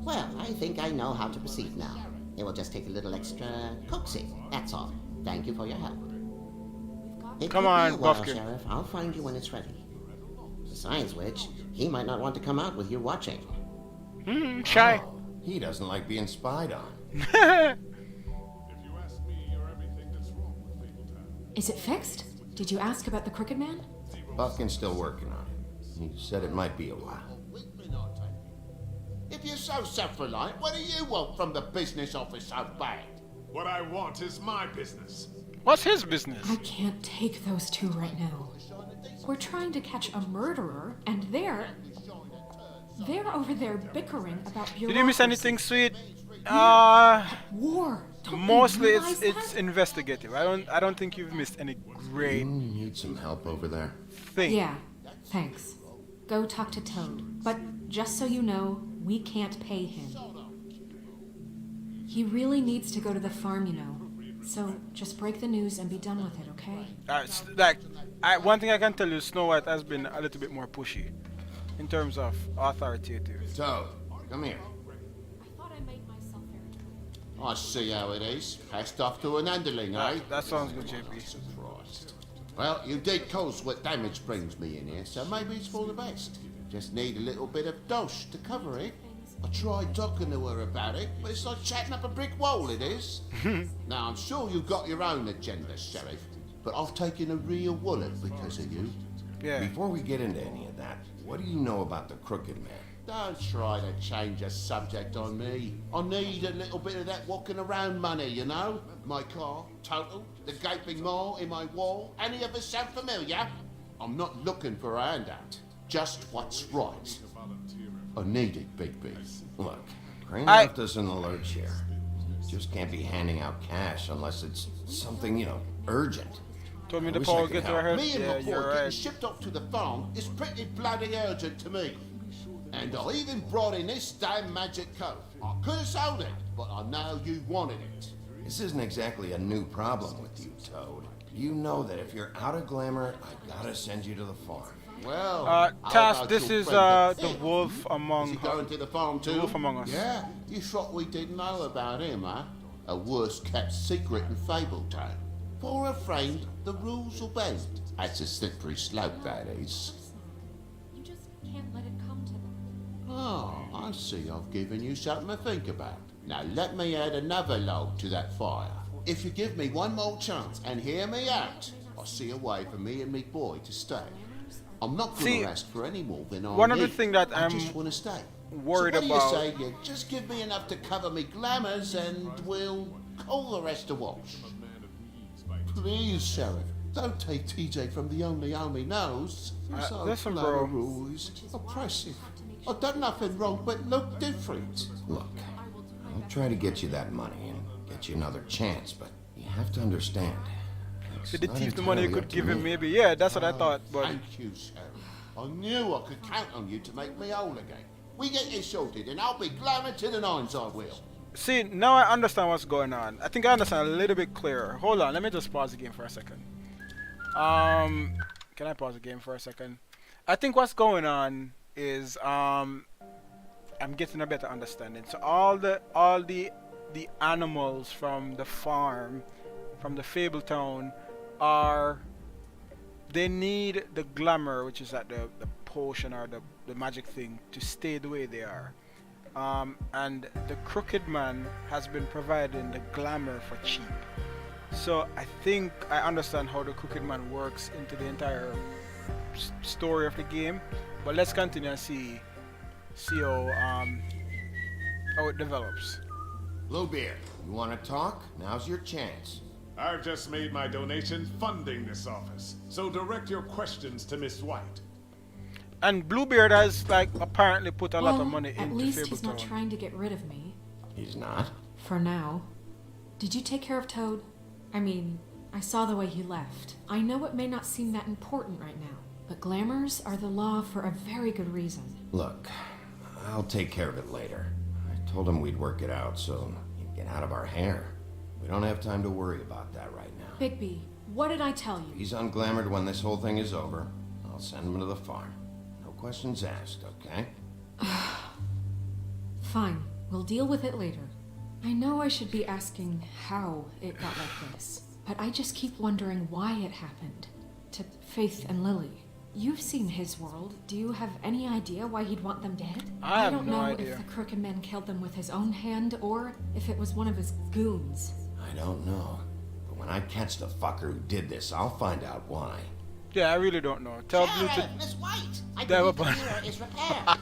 [SPEAKER 4] Well, I think I know how to proceed now. It will just take a little extra coaxing, that's all. Thank you for your help. It
[SPEAKER 16] Come
[SPEAKER 4] could
[SPEAKER 16] on,
[SPEAKER 4] be a while,
[SPEAKER 16] Buffkin.
[SPEAKER 4] Sheriff. I'll find you when it's ready. Besides which, he might not want to come out with you watching.
[SPEAKER 16] Shy.
[SPEAKER 2] Oh, he doesn't like being spied on.
[SPEAKER 5] Is it fixed? Did you ask about the Crooked Man?
[SPEAKER 2] Buffkin's still working on it. He said it might be a while.
[SPEAKER 19] If you're so self-reliant, what do you want from the business office so bad?
[SPEAKER 18] What I want is my business.
[SPEAKER 16] What's his business?
[SPEAKER 5] I can't take those two right now. We're trying to catch a murderer, and they're over there bickering about bureaucracy.
[SPEAKER 16] Did you miss anything, sweet?
[SPEAKER 5] War. Don't
[SPEAKER 16] Mostly
[SPEAKER 5] you realize
[SPEAKER 16] it's
[SPEAKER 5] that?
[SPEAKER 16] investigative. I don't think you've missed any great
[SPEAKER 2] You need some help over there?
[SPEAKER 16] thing.
[SPEAKER 5] Yeah, thanks. Go talk to Toad. But just so you know, we can't pay him. He really needs to go to the farm, you know. So just break the news and be done with it, okay?
[SPEAKER 16] One thing I can tell you, Snow White has been a little bit more pushy in terms of authoritative.
[SPEAKER 2] Toad, come here.
[SPEAKER 19] I see how it is. Passed off to an underling, eh?
[SPEAKER 16] That sounds good, JP.
[SPEAKER 19] Surprised. Well, you did cause what damage brings me in here, so maybe it's for the best. Just need a little bit of dosh to cover it. I tried talking to her about it, but it's like chatting up a brick wall, it is. Now, I'm sure you've got your own agenda, Sheriff, but I've taken a real wallet because of you.
[SPEAKER 16] Yeah.
[SPEAKER 2] Before we get into any of that, what do you know about the Crooked Man?
[SPEAKER 19] Don't try to change the subject on me. I need a little bit of that walking around money, you know? My car, total, the gaping mole in my wall. Any of us sound familiar? I'm not looking for a handout. Just what's right. I need it, Big B.
[SPEAKER 2] Look, Crane left us in the lurch here. Just can't be handing out cash unless it's something, you know, urgent.
[SPEAKER 16] Told me
[SPEAKER 2] I
[SPEAKER 16] the
[SPEAKER 2] wish
[SPEAKER 16] power
[SPEAKER 2] I could
[SPEAKER 16] get to
[SPEAKER 2] help.
[SPEAKER 16] her head.
[SPEAKER 19] Me and
[SPEAKER 16] Yeah,
[SPEAKER 19] my
[SPEAKER 16] you're
[SPEAKER 19] boy getting
[SPEAKER 16] right.
[SPEAKER 19] shipped off to the farm is pretty bloody urgent to me. And I even brought in this damn magic coat. I could have sold it, but I know you wanted it.
[SPEAKER 2] This isn't exactly a new problem with you, Toad. You know that if you're out of glamour, I gotta send you to the farm.
[SPEAKER 19] Well,
[SPEAKER 16] Task, this is the wolf among
[SPEAKER 19] Is he going to the farm too?
[SPEAKER 16] The wolf among us.
[SPEAKER 19] Yeah, you thought we didn't know about him, huh? A worse kept secret in Fabletown. For a friend, the rules will bend. That's a slippery slope, that is.
[SPEAKER 5] You just can't let it come to them.
[SPEAKER 19] Oh, I see I've given you something to think about. Now let me add another log to that fire. If you give me one more chance and hear me out, I'll see a way for me and me boy to stay. I'm not going to ask for any more than I
[SPEAKER 16] one of the
[SPEAKER 19] need.
[SPEAKER 16] things that
[SPEAKER 19] I
[SPEAKER 16] I'm
[SPEAKER 19] just want to stay.
[SPEAKER 16] worried
[SPEAKER 19] so what
[SPEAKER 16] about-
[SPEAKER 19] do you say you just give me enough to cover me glamours and we'll call the rest a wash? Please, Sheriff, don't take TJ from the only home he knows. You're so
[SPEAKER 16] listen, bro.
[SPEAKER 19] glamorous, oppressive. I've done nothing wrong but look different.
[SPEAKER 2] Look, I'll try to get you that money and get you another chance, but you have to understand.
[SPEAKER 16] Did the
[SPEAKER 2] not
[SPEAKER 16] thief the money you
[SPEAKER 2] entirely
[SPEAKER 16] could
[SPEAKER 2] up to
[SPEAKER 16] give him,
[SPEAKER 2] me.
[SPEAKER 16] maybe? Yeah, that's what I thought. But
[SPEAKER 19] Thank you, Sheriff. I knew I could count on you to make me whole again. We get this sorted and I'll be glamour to the nines, I will.
[SPEAKER 16] see, now I understand what's going on. I think I understand a little bit clearer. Hold on, let me just pause the game for a second. Can I pause the game for a second? I think what's going on is I'm getting a better understanding. So all the animals from the farm, from the Fabletown, they need the glamour, which is like the potion or the magic thing, to stay the way they are. And the Crooked Man has been providing the glamour for cheap. So I think I understand how the Crooked Man works into the entire story of the game. But let's continue and see how it develops.
[SPEAKER 2] Bluebeard, you want to talk? Now's your chance.
[SPEAKER 18] I've just made my donation funding this office, so direct your questions to Miss White.
[SPEAKER 16] And Bluebeard has apparently put a lot of money
[SPEAKER 5] At
[SPEAKER 16] into
[SPEAKER 5] least he's not
[SPEAKER 16] Fabletown.
[SPEAKER 5] trying to get rid of me.
[SPEAKER 2] He's not?
[SPEAKER 5] For now. Did you take care of Toad? I mean, I saw the way he left. I know it may not seem that important right now, but glamours are the law for a very good reason.
[SPEAKER 2] Look, I'll take care of it later. I told him we'd work it out so he'd get out of our hair. We don't have time to worry about that right now.
[SPEAKER 5] Bigby, what did I tell you?
[SPEAKER 2] He's unglamored when this whole thing is over. I'll send him to the farm. No questions asked, okay?
[SPEAKER 5] Fine, we'll deal with it later. I know I should be asking how it got like this, but I just keep wondering why it happened. To Faith and Lily. You've seen his world. Do you have any idea why he'd want them dead?
[SPEAKER 16] I have
[SPEAKER 5] don't
[SPEAKER 16] no
[SPEAKER 5] know
[SPEAKER 16] idea.
[SPEAKER 5] if the Crooked Man killed them with his own hand or if it was one of his goons.
[SPEAKER 2] I don't know. But when I catch the fucker who did this, I'll find out why.
[SPEAKER 16] Yeah, I really don't know. Tell Blue to
[SPEAKER 4] Miss White, I
[SPEAKER 16] dive
[SPEAKER 4] believe
[SPEAKER 16] up
[SPEAKER 4] the
[SPEAKER 16] on.
[SPEAKER 4] mirror is repaired.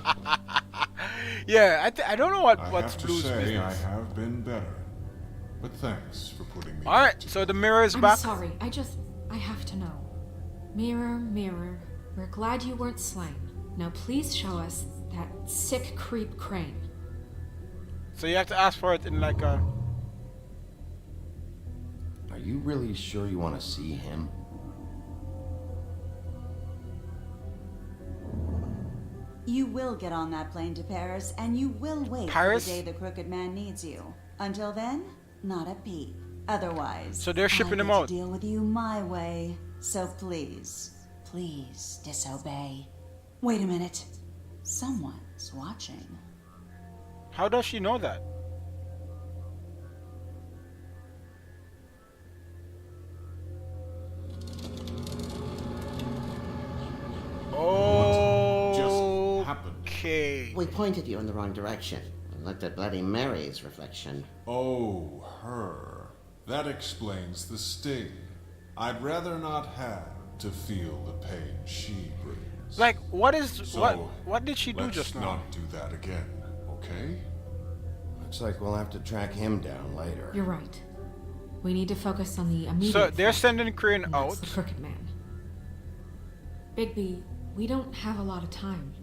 [SPEAKER 16] Yeah, I don't know
[SPEAKER 18] I
[SPEAKER 16] what's
[SPEAKER 18] have to
[SPEAKER 16] Blue's
[SPEAKER 18] say,
[SPEAKER 16] business.
[SPEAKER 18] I have been better. But thanks for putting me.
[SPEAKER 16] All right, so the mirror is
[SPEAKER 5] I'm
[SPEAKER 16] back.
[SPEAKER 5] sorry, I have to know. Mirror, mirror, we're glad you weren't slain. Now please show us that sick creep Crane.
[SPEAKER 16] So you have to ask for it in like a.
[SPEAKER 2] Are you really sure you want to see him?
[SPEAKER 8] You will get on that plane to Paris, and you will wait
[SPEAKER 16] Paris?
[SPEAKER 8] for the day the Crooked Man needs you. Until then, not a peep. Otherwise,
[SPEAKER 16] So they're shipping
[SPEAKER 8] I
[SPEAKER 16] him
[SPEAKER 8] get
[SPEAKER 16] out.
[SPEAKER 8] to deal with you my way. So please, please disobey. Wait a minute. Someone's watching.
[SPEAKER 16] How does she know that?
[SPEAKER 15] Just happened.
[SPEAKER 16] Okay.
[SPEAKER 4] We pointed you in the wrong direction and looked at Bloody Mary's reflection.
[SPEAKER 18] Oh, her. That explains the sting. I'd rather not have to feel the pain she brings.
[SPEAKER 16] Like, what is
[SPEAKER 18] So,
[SPEAKER 16] what did she do
[SPEAKER 18] let's
[SPEAKER 16] just now?
[SPEAKER 18] not do that again, okay?
[SPEAKER 2] Looks like we'll have to track him down later.
[SPEAKER 5] You're right. We need to focus on the immediate
[SPEAKER 16] So they're
[SPEAKER 5] threat,
[SPEAKER 16] sending Crane
[SPEAKER 5] and that's
[SPEAKER 16] out.
[SPEAKER 5] the Crooked Man. Bigby, we don't have a lot of time.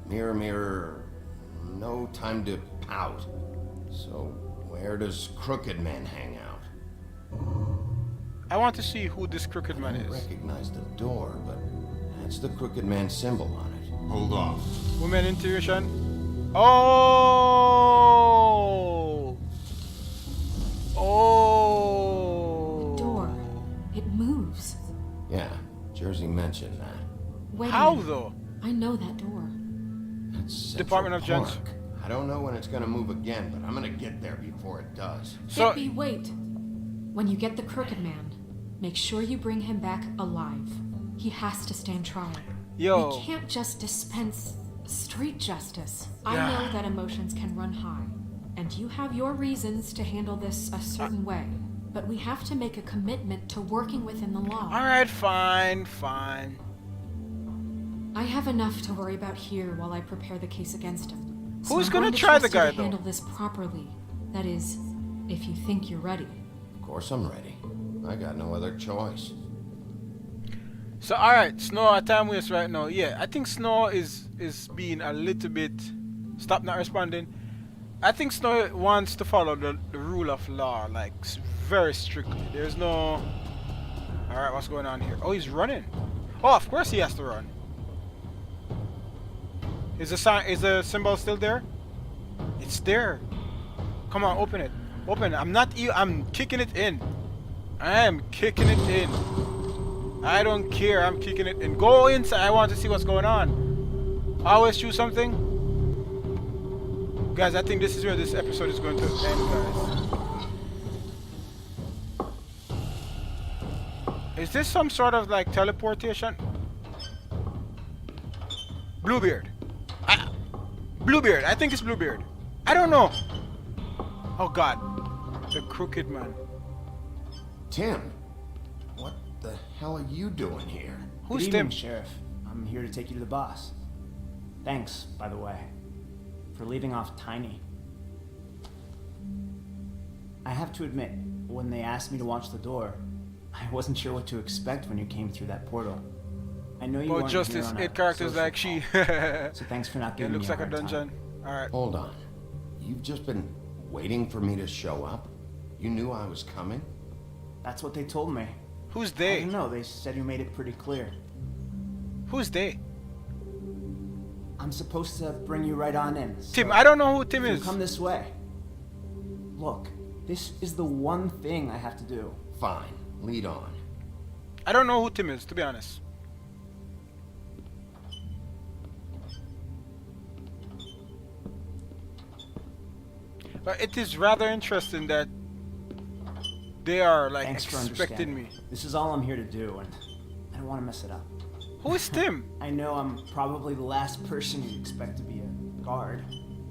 [SPEAKER 2] Mirror, mirror, no time to pout. So, where does Crooked Man hang out?
[SPEAKER 16] I want to see who this Crooked Man
[SPEAKER 2] I
[SPEAKER 16] is.
[SPEAKER 2] recognize the door, but that's the Crooked Man symbol on it.
[SPEAKER 18] Hold on.
[SPEAKER 16] Woman intuition. Oh. Oh.
[SPEAKER 5] Door. It moves.
[SPEAKER 2] Yeah, Jersey mentioned that.
[SPEAKER 5] Wait a
[SPEAKER 16] How
[SPEAKER 5] minute.
[SPEAKER 16] though?
[SPEAKER 5] I know that door.
[SPEAKER 2] That's Central
[SPEAKER 16] Department of
[SPEAKER 2] Park.
[SPEAKER 16] Gents.
[SPEAKER 2] I don't know when it's gonna move again, but I'm gonna get there before it does.
[SPEAKER 16] So
[SPEAKER 5] Bigby, wait. When you get the Crooked Man, make sure you bring him back alive. He has to stand trial.
[SPEAKER 16] Yo.
[SPEAKER 5] We can't just dispense street justice.
[SPEAKER 16] Yeah.
[SPEAKER 5] I know that emotions can run high, and you have your reasons to handle this a certain way. But we have to make a commitment to working within the law.
[SPEAKER 16] all right, fine, fine.
[SPEAKER 5] I have enough to worry about here while I prepare the case against him. So
[SPEAKER 16] Who's
[SPEAKER 5] I'm
[SPEAKER 16] gonna
[SPEAKER 5] going to
[SPEAKER 16] try the
[SPEAKER 5] trust you
[SPEAKER 16] guy,
[SPEAKER 5] to
[SPEAKER 16] though?
[SPEAKER 5] handle this properly. That is, if you think you're ready.
[SPEAKER 2] Of course I'm ready. I got no other choice.
[SPEAKER 16] So all right, Snow at time waste right now. Yeah, I think Snow is being a little bit. Stop not responding. I think Snow wants to follow the rule of law, like very strictly. There's no. All right, what's going on here? Oh, he's running. Oh, of course he has to run. Is the sign? Is the symbol still there? It's there. Come on, open it. Open it. I'm not. I'm kicking it in. I am kicking it in. I don't care. I'm kicking it in. Go inside. I want to see what's going on. Always choose something. Guys, I think this is where this episode is going to end, guys. Is this some sort of like teleportation? Bluebeard. Bluebeard. I think it's Bluebeard. I don't know. Oh God. The Crooked Man.
[SPEAKER 2] Tim, what the hell are you doing here?
[SPEAKER 16] Who's
[SPEAKER 20] Good
[SPEAKER 16] Tim?
[SPEAKER 20] evening, Sheriff. I'm here to take you to the boss. Thanks, by the way, for leaving off Tiny. I have to admit, when they asked me to watch the door, I wasn't sure what to expect when you came through that portal. I know you
[SPEAKER 16] Oh,
[SPEAKER 20] weren't
[SPEAKER 16] Justice,
[SPEAKER 20] here on a
[SPEAKER 16] 8 characters
[SPEAKER 20] social
[SPEAKER 16] like she.
[SPEAKER 20] call, so thanks for not
[SPEAKER 16] It
[SPEAKER 20] giving
[SPEAKER 16] looks
[SPEAKER 20] me
[SPEAKER 16] like a
[SPEAKER 20] hard time.
[SPEAKER 16] dungeon. Alright.
[SPEAKER 2] Hold on. You've just been waiting for me to show up? You knew I was coming?
[SPEAKER 20] That's what they told me.
[SPEAKER 16] Who's
[SPEAKER 20] I
[SPEAKER 16] they?
[SPEAKER 20] don't know, they said you made it pretty clear.
[SPEAKER 16] Who's they?
[SPEAKER 20] I'm supposed to bring you right on in.
[SPEAKER 16] Tim,
[SPEAKER 20] so
[SPEAKER 16] I don't know who Tim
[SPEAKER 20] you
[SPEAKER 16] is.
[SPEAKER 20] Come this way. Look, this is the one thing I have to do.
[SPEAKER 2] Fine, lead on.
[SPEAKER 16] I don't know who Tim is, to be honest. But it is rather interesting that they are like
[SPEAKER 20] Thanks for
[SPEAKER 16] expecting
[SPEAKER 20] understanding.
[SPEAKER 16] me.
[SPEAKER 20] This is all I'm here to do, and I don't want to mess it up.
[SPEAKER 16] Who is Tim?
[SPEAKER 20] I know I'm probably the last person you'd expect to be a guard,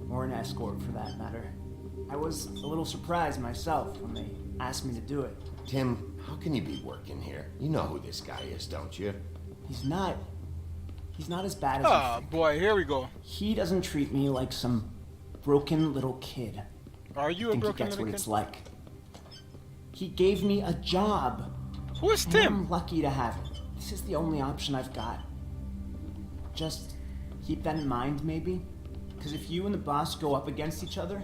[SPEAKER 20] or an escort for that matter. I was a little surprised myself when they asked me to do it.
[SPEAKER 2] Tim, how can you be working here? You know who this guy is, don't you?
[SPEAKER 20] He's not as bad as you
[SPEAKER 16] Oh
[SPEAKER 20] think.
[SPEAKER 16] boy, here we go.
[SPEAKER 20] He doesn't treat me like some broken little kid.
[SPEAKER 16] Are you
[SPEAKER 20] I
[SPEAKER 16] a
[SPEAKER 20] think
[SPEAKER 16] broken
[SPEAKER 20] he gets
[SPEAKER 16] little
[SPEAKER 20] what
[SPEAKER 16] kid?
[SPEAKER 20] it's like. He gave me a job.
[SPEAKER 16] Who is
[SPEAKER 20] and
[SPEAKER 16] Tim?
[SPEAKER 20] I'm lucky to have it. This is the only option I've got. Just keep that in mind, maybe. Because if you and the boss go up against each other,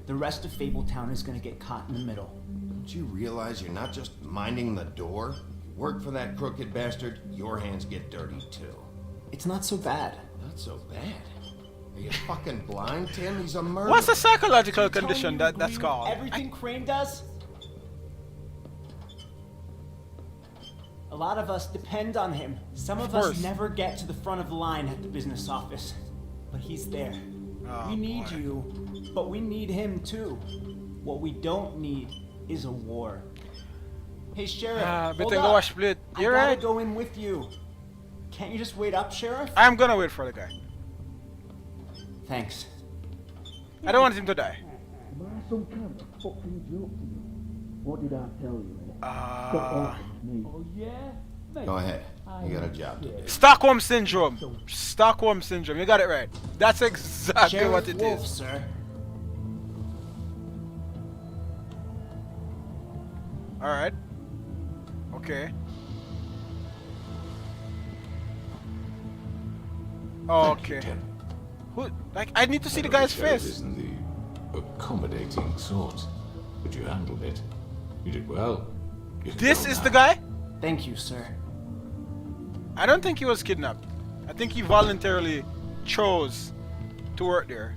[SPEAKER 20] the rest of Fabletown is going to get caught in the middle.
[SPEAKER 2] Don't you realize you're not just minding the door? Work for that crooked bastard, your hands get dirty too.
[SPEAKER 20] It's not so bad.
[SPEAKER 2] Not so bad? Are you fucking blind, Tim? He's a murderer.
[SPEAKER 16] What's the psychological condition that's called?
[SPEAKER 20] Everything Crane does? A lot of us depend on him. Some of us
[SPEAKER 16] course.
[SPEAKER 20] never get to the front of the line at the business office. But he's there.
[SPEAKER 16] Oh,
[SPEAKER 20] we need
[SPEAKER 16] boy.
[SPEAKER 20] you, but we need him too. What we don't need is a war. Hey, Sheriff, hold
[SPEAKER 16] better
[SPEAKER 20] up.
[SPEAKER 16] go wash plate.
[SPEAKER 20] I
[SPEAKER 16] You're
[SPEAKER 20] gotta
[SPEAKER 16] right.
[SPEAKER 20] go in with you. Can't you just wait up, Sheriff?
[SPEAKER 16] I'm gonna wait for the guy.
[SPEAKER 20] Thanks.
[SPEAKER 16] I don't want him to die.
[SPEAKER 21] Am I some kind of fucking joke to you? What did I tell you?
[SPEAKER 13] Oh, yeah?
[SPEAKER 2] Go ahead. You got a job to do.
[SPEAKER 16] Stockholm syndrome. Stockholm syndrome. You got it right. That's exactly
[SPEAKER 20] Sheriff
[SPEAKER 16] what it
[SPEAKER 20] Wolf,
[SPEAKER 16] is.
[SPEAKER 20] sir.
[SPEAKER 16] All right. Okay. Okay. Who? Like, I need to see the guy's face.
[SPEAKER 17] Isn't the accommodating sort, but you handled it. You did well. You can
[SPEAKER 16] This
[SPEAKER 17] go
[SPEAKER 16] is
[SPEAKER 17] now.
[SPEAKER 16] the guy?
[SPEAKER 20] Thank you, sir.
[SPEAKER 16] I don't think he was kidnapped. I think he voluntarily chose to work there.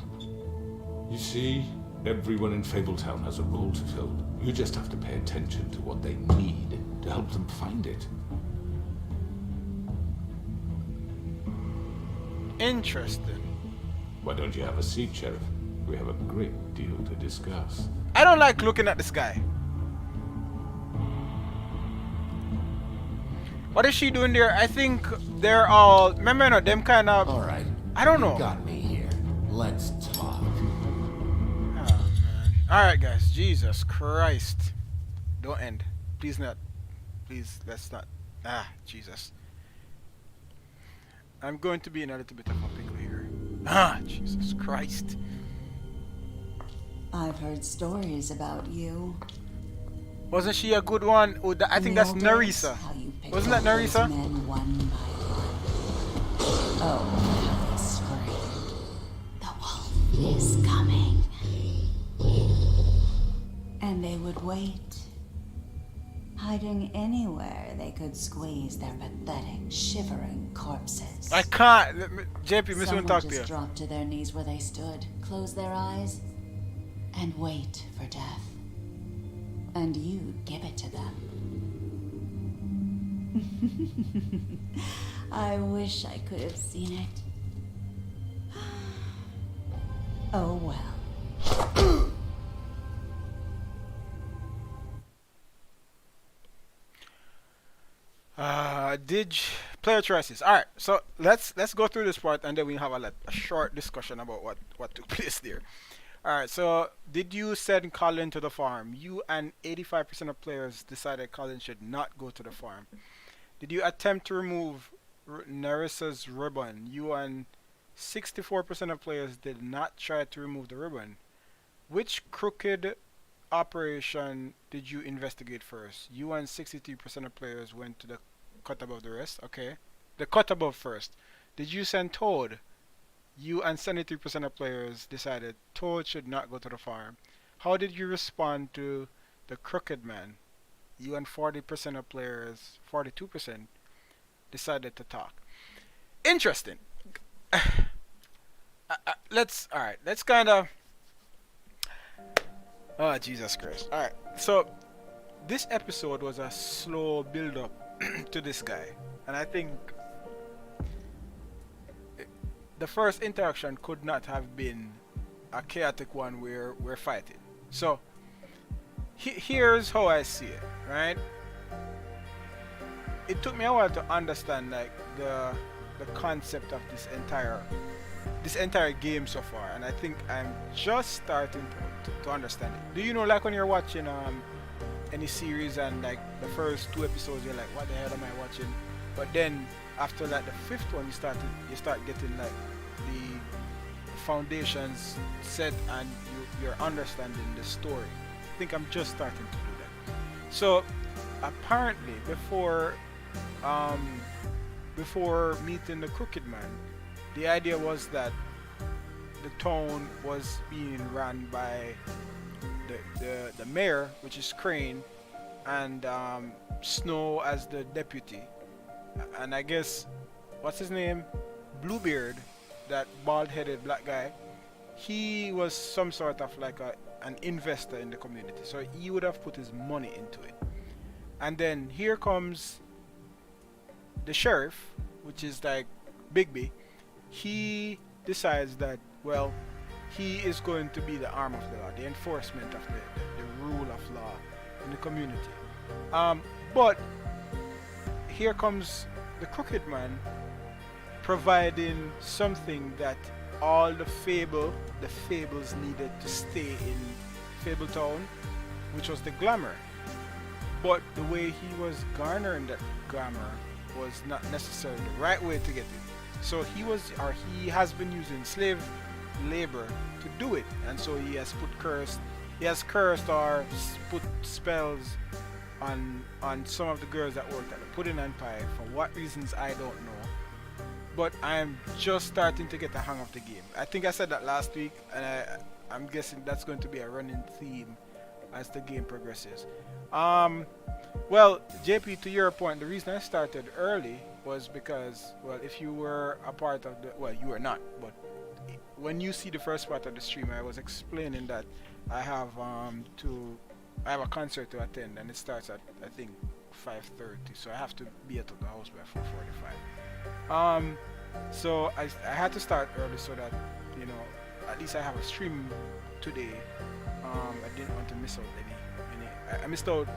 [SPEAKER 17] You see, everyone in Fabletown has a role to fill. You just have to pay attention to what they need to help them find it.
[SPEAKER 16] Interesting.
[SPEAKER 17] Why don't you have a seat, Sheriff? We have a great deal to discuss.
[SPEAKER 16] I don't like looking at this guy. What is she doing there? I think they're all... Remember, no, them kind of...
[SPEAKER 2] All right.
[SPEAKER 16] I don't know.
[SPEAKER 2] You got me here. Let's talk.
[SPEAKER 16] Oh, man. Alright, guys. Jesus Christ. Don't end. Please not. Please, let's not. Ah, Jesus. I'm going to be in a little bit of a pickle here. Ah, Jesus Christ.
[SPEAKER 8] I've heard stories about you.
[SPEAKER 16] Wasn't she a good one? Oh, I think that's Narisa. Wasn't that Narisa?
[SPEAKER 8] Men one by one. Oh, how they screamed. The wolf is coming. And they would wait, hiding anywhere they could squeeze their pathetic, shivering corpses.
[SPEAKER 16] I can't. JP, Miss
[SPEAKER 8] Some
[SPEAKER 16] won't talk
[SPEAKER 8] would
[SPEAKER 16] to you.
[SPEAKER 8] just drop to their knees where they stood, close their eyes, and wait for death. And you'd give it to them. I wish I could have seen it. Oh well.
[SPEAKER 16] Player choices. All right, so let's go through this part and then we have a short discussion about what took place there. All right, so did you send Colin to the farm? You and 85% of players decided Colin should not go to the farm. Did you attempt to remove Narisa's ribbon? You and 64% of players did not try to remove the ribbon. Which crooked operation did you investigate first? You and 63% of players went to the cut above the rest. Okay. The cut above first. Did you send Toad? You and 73% of players decided Toad should not go to the farm. How did you respond to the crooked man? You and 40% of players, 42%, decided to talk. interesting. Let's kind of. Oh, Jesus Christ. All right. So this episode was a slow build up to this guy, and I think the first interaction could not have been a chaotic one where we're fighting. So here's how I see it, right? It took me a while to understand like the concept of this entire game so far, and I think I'm just starting to understand it. Do you know, like when you're watching any series and like the first 2 episodes you're like, what the hell am I watching? But then after like the 5th one you start getting like the foundations set and you're understanding the story. I think I'm just starting to do that. So apparently before meeting the Crooked Man, the idea was that the town was being run by the mayor, which is Crane, and Snow as the deputy, and I guess what's his name, Bluebeard, that bald-headed black guy, he was some sort of like an investor in the community, so he would have put his money into it. And then here comes the sheriff, which is like Bigby. He decides that, well, he is going to be the arm of the law, the enforcement of the rule of law in the community. But here comes the Crooked Man, providing something that all the fables needed to stay in Fabletown, which was the glamour. But the way he was garnering that glamour was not necessarily the right way to get it. So he has been using slave labor to do it, and so he has cursed or put spells on some of the girls that worked at the Pudding Empire. For what reasons I don't know, but I'm just starting to get the hang of the game. I think I said that last week, and I'm guessing that's going to be a running theme as the game progresses. Well, JP, to your point, the reason I started early was because, well, if you were a part of well, you were not, but when you see the first part of the stream, I was explaining that I have a concert to attend, and it starts at, I think, 5:30, so I have to be at the house by 4:45. So I had to start early so that, you know, at least I have a stream today. I didn't want to miss out any. I missed out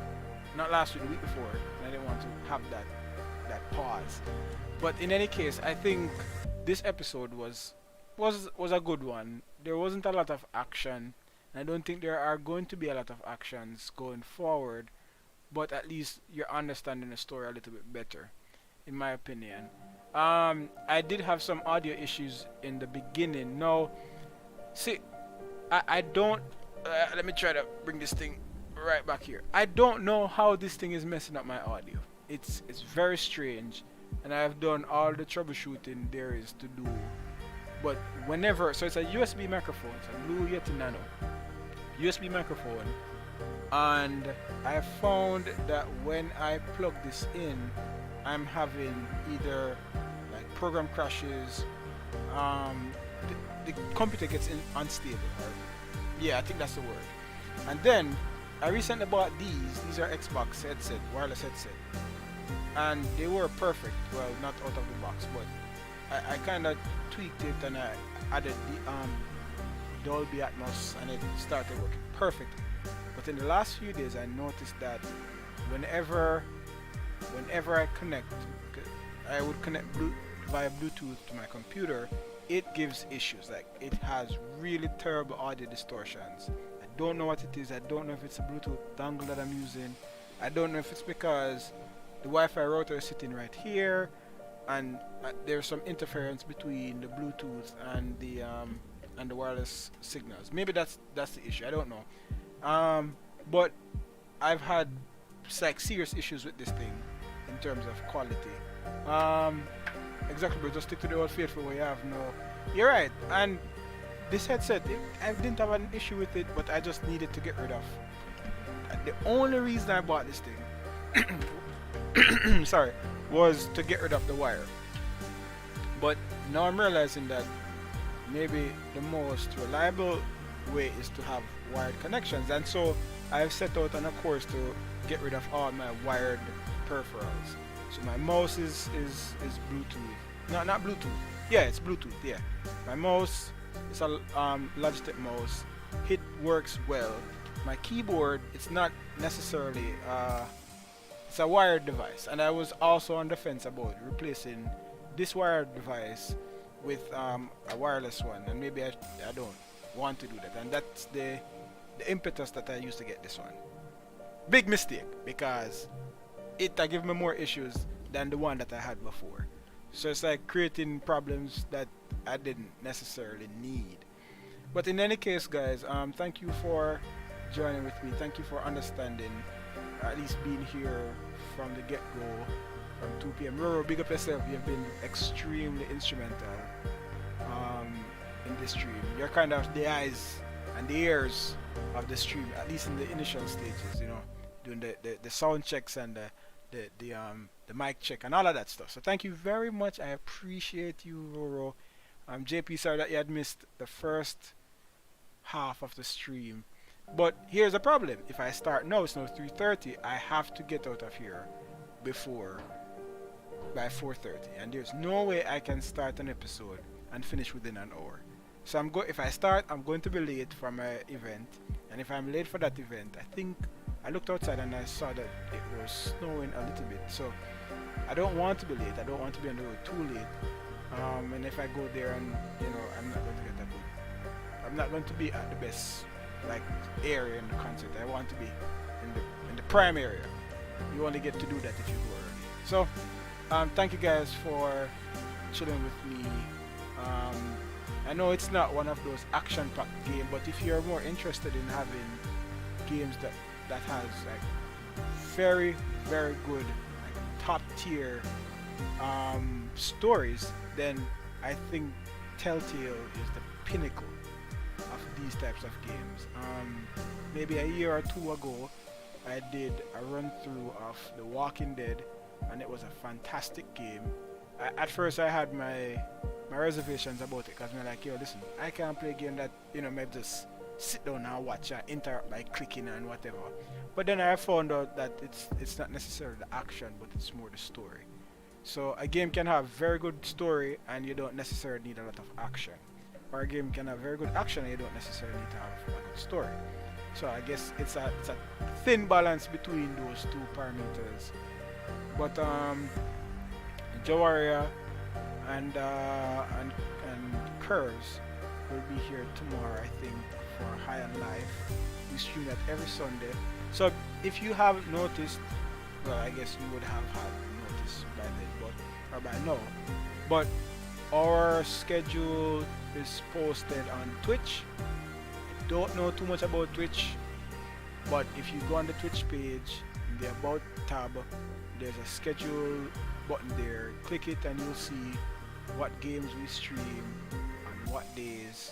[SPEAKER 16] not last week, the week before, and I didn't want to have that pause. But in any case, I think this episode was a good one. There wasn't a lot of action, and I don't think there are going to be a lot of actions going forward, but at least you're understanding the story a little bit better, in my opinion. I did have some audio issues in the beginning. Now, see, I don't let me try to bring this thing right back here. I don't know how this thing is messing up my audio. It's very strange, and I've done all the troubleshooting there is to do. But whenever, so it's a USB microphone, it's a Blue Yeti Nano USB microphone, and I found that when I plug this in, I'm having either like program crashes, the computer gets unstable, or yeah, I think that's the word. And then I recently bought these are Xbox headset, wireless headset, and they were perfect. Well, not out of the box, but I kind of tweaked it and I added the Dolby Atmos, and it started working perfectly. But in the last few days, I noticed that whenever I connect, I would connect via Bluetooth to my computer, it gives issues. Like, it has really terrible audio distortions. I don't know what it is. I don't know if it's a Bluetooth dongle that I'm using. I don't know if it's because the Wi-Fi router is sitting right here, and there's some interference between the Bluetooth and the wireless signals. Maybe that's the issue. I don't know. But I've had like serious issues with this thing in terms of quality. Exactly, but just stick to the old faithful way you have. No, you're right. And this headset, I didn't have an issue with it, but I just needed to get rid of. The only reason I bought this thing, sorry, was to get rid of the wire. But now I'm realizing that maybe the most reliable way is to have wired connections, and so I've set out on a course to get rid of all my wired peripherals. So my mouse is Bluetooth. No, not Bluetooth. Yeah, it's Bluetooth. Yeah, my mouse is a Logitech mouse. It works well. My keyboard, it's not necessarily it's a wired device, and I was also on the fence about replacing this wired device with a wireless one, and maybe I don't want to do that, and that's the impetus that I used to get this one. Big mistake, because it give me more issues than the one that I had before. So it's like creating problems that I didn't necessarily need. But in any case, guys, thank you for joining with me. Thank you for understanding, or at least being here from the get-go, from 2 p.m. Roro, big up yourself. You've been extremely instrumental in this stream. You're kind of the eyes and the ears of the stream, at least in the initial stages, you know, doing the sound checks and the mic check and all of that stuff. So thank you very much. I appreciate you, Roro. JP, sorry that you had missed the first half of the stream. But here's the problem. If I start now, it's now 3:30, I have to get out of here by 4:30, and there's no way I can start an episode and finish within an hour. So if I start, I'm going to be late for my event, and if I'm late for that event, I think I looked outside and I saw that it was snowing a little bit. So I don't want to be late. I don't want to be on the road too late. And if I go there and I'm not going to get that good, I'm not going to be at the best area in the concert. I want to be in the prime area. You only get to do that if you go early. So thank you guys for chilling with me. I know it's not one of those action-packed games, but if you're more interested in having games that has very, very good top-tier stories, then I think Telltale is the pinnacle of these types of games. Maybe a year or two ago, I did a run-through of The Walking Dead, and it was a fantastic game. At first I had my reservations about it, because I'm like, yo, listen, I can't play a game that, maybe just sit down and watch and interrupt by clicking and whatever. But then I found out that it's not necessarily the action, but it's more the story. So a game can have very good story and you don't necessarily need a lot of action. Or a game can have very good action and you don't necessarily need to have a good story. So I guess it's a thin balance between those two parameters. But Jawaria and Curves will be here tomorrow, I think, for High on Life. We stream that every Sunday. So if you haven't noticed, well, I guess you would have had noticed by then, or by now. But our schedule is posted on Twitch. I don't know too much about Twitch, but if you go on the Twitch page, in the About tab, there's a schedule button there. Click it and you'll see what games we stream on what days.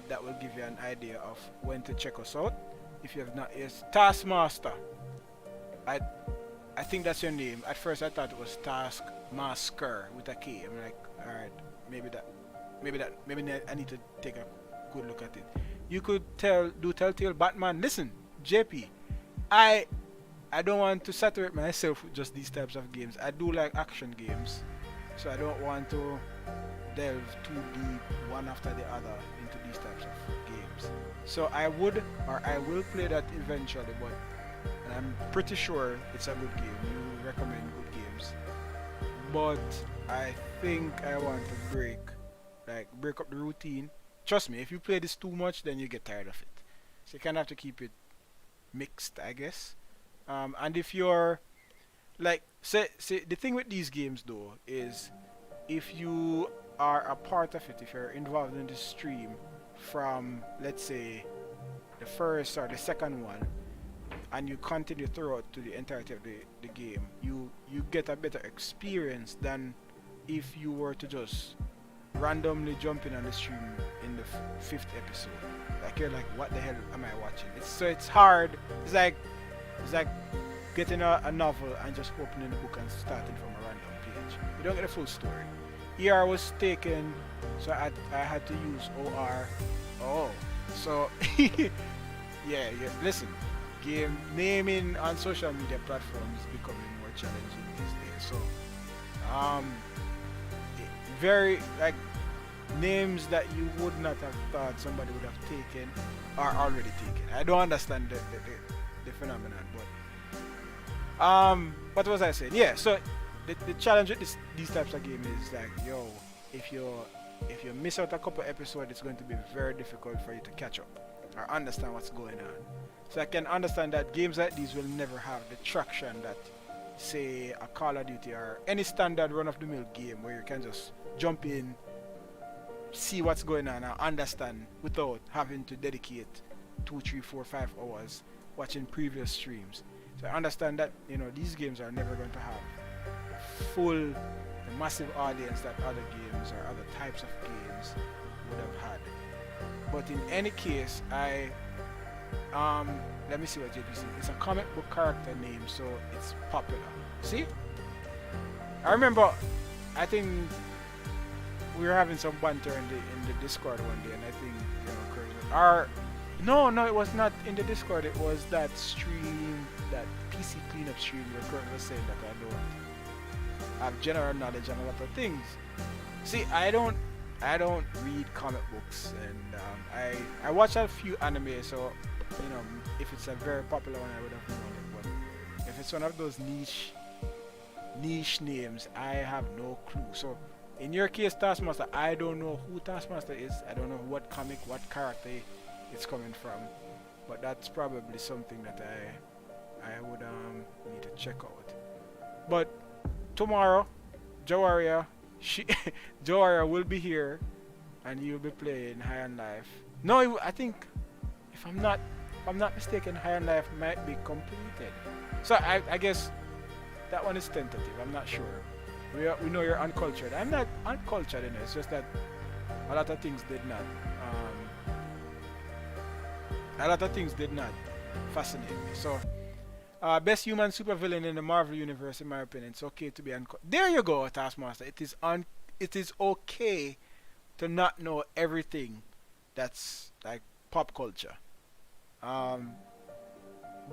[SPEAKER 16] That will give you an idea of when to check us out. If you have not, yes, Taskmaster. I think that's your name. At first I thought it was Taskmaster with a K. I'm like, alright, maybe I need to take a good look at it. You could do Telltale Batman. Listen, JP, I don't want to saturate myself with just these types of games. I do like action games, so I don't want to delve too deep one after the other into these types of games. So I will play that eventually, but I'm pretty sure it's a good game. You recommend good games, but I think I want to break up the routine. Trust me, if you play this too much, then you get tired of it. So you kind of have to keep it mixed, I guess. And if you're say the thing with these games though is, if you are a part of it, if you're involved in the stream from, let's say, the first or the second one, and you continue throughout to the entirety of the game, you get a better experience than if you were to just randomly jump in on the stream in the 5th episode. Like, you're like, what the hell am I watching? It's hard. It's like getting a novel and just opening the book and starting from a random page. You don't get a full story. ER was taken, so I had to use OR. Oh, so yeah. Listen, game naming on social media platforms is becoming more challenging these days. So, very like names that you would not have thought somebody would have taken are already taken. I don't understand the phenomenon, but what was I saying? Yeah, so the challenge with these types of games is like, yo, if you miss out a couple episodes, it's going to be very difficult for you to catch up or understand what's going on. So I can understand that games like these will never have the traction that, say, a Call of Duty or any standard run-of-the-mill game where you can just jump in, see what's going on, and understand without having to dedicate 2, 3, 4, 5 hours watching previous streams. So I understand that, you know, these games are never going to have the massive audience that other games or other types of games would have had. But in any case, let me see what JP said. It's a comic book character name, so it's popular. See? I remember, I think we were having some banter in the Discord one day, and I think, you know, no, it was not in the Discord. It was that stream, that PC cleanup stream where Kurt was saying that I don't have general knowledge on a lot of things. See, I don't read comic books, and I watch a few anime, so, you know, if it's a very popular one, I would have known it. But if it's one of those niche names, I have no clue. So in your case, Taskmaster, I don't know who Taskmaster is. I don't know what comic, what character it's coming from. But that's probably something that I would need to check out. But tomorrow, Jawaria will be here, and you'll be playing High on Life. No, I think, if I'm not mistaken, High on Life might be completed. So I guess that one is tentative. I'm not sure. We know you're uncultured. I'm not uncultured, you know. It's just that a lot of things did not fascinate me. So, best human supervillain in the Marvel universe, in my opinion. It's okay to be there you go, Taskmaster. It is okay to not know everything that's like pop culture.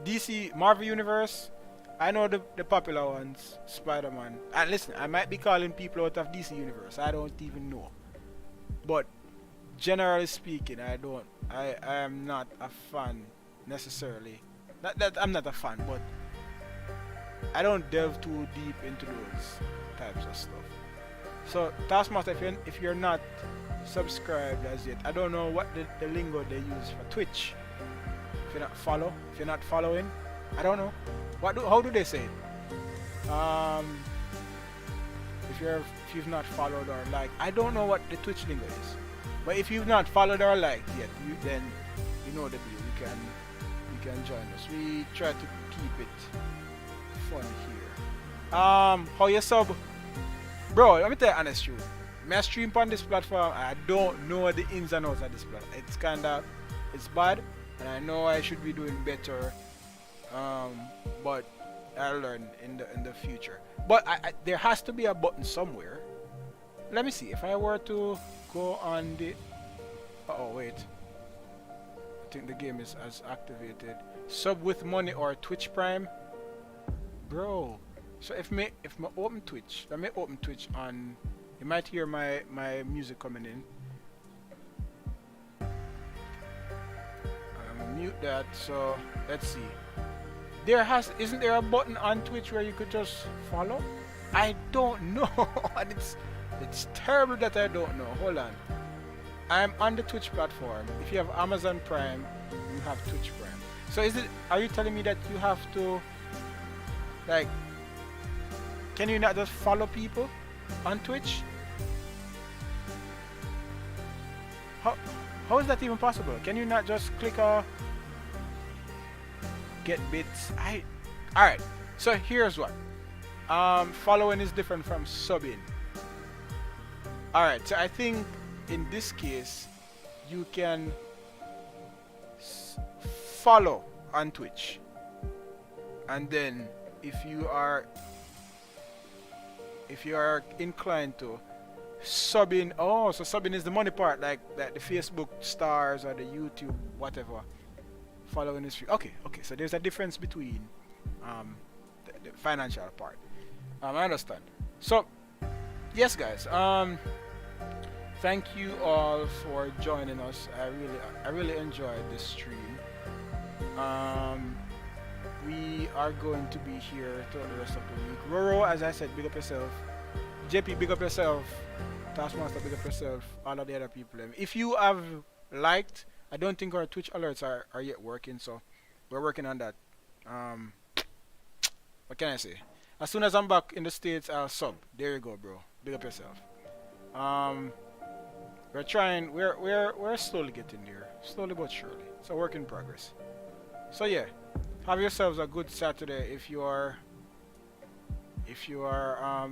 [SPEAKER 16] DC Marvel universe, I know the popular ones, Spider-Man. And listen, I might be calling people out of DC universe. I don't even know. But generally speaking, I am not a fan necessarily. Not that I'm not a fan, but I don't delve too deep into those types of stuff. So Taskmaster, if you're not subscribed as yet, I don't know what the lingo they use for Twitch. If you're not following, I don't know. How do they say it? If you've not followed or liked, I don't know what the Twitch lingo is. But if you've not followed or liked yet, then you know the deal. You can join us. We try to keep it fun here. How you sub? Bro, let me tell you honest truth. My stream on this platform, I don't know the ins and outs of this platform. It's bad, and I know I should be doing better. But I'll learn in the future. But there has to be a button somewhere. Let me see. If I were to go on the... oh wait. I think the game is as activated. Sub with money or Twitch Prime. Bro. So if me open Twitch, let me open Twitch on... You might hear my music coming in. I'm gonna mute that. So let's see. Isn't there a button on Twitch where you could just follow? I don't know. And it's terrible that I don't know. Hold on. I'm on the Twitch platform. If you have Amazon Prime, you have Twitch Prime. So are you telling me that you have to, like, can you not just follow people on Twitch? How is that even possible? Can you not just click get bits? Alright, so here's what. Following is different from subbing. Alright, so I think in this case you can follow on Twitch, and then if you are inclined to subbing. Oh, so subbing is the money part, like the Facebook stars or the YouTube whatever. Following is free. Okay. So there's a difference between the financial part. I understand. So yes, guys. Thank you all for joining us. I really enjoyed this stream. We are going to be here throughout the rest of the week. Roro, as I said, big up yourself. JP, big up yourself. Taskmaster, big up yourself. All of the other people. If you have liked, I don't think our Twitch alerts are yet working, so we're working on that. What can I say? As soon as I'm back in the States, I'll sub. There you go, bro. Big up yourself. We're trying. We're slowly getting there, slowly but surely. It's a work in progress. So yeah, have yourselves a good Saturday. If you are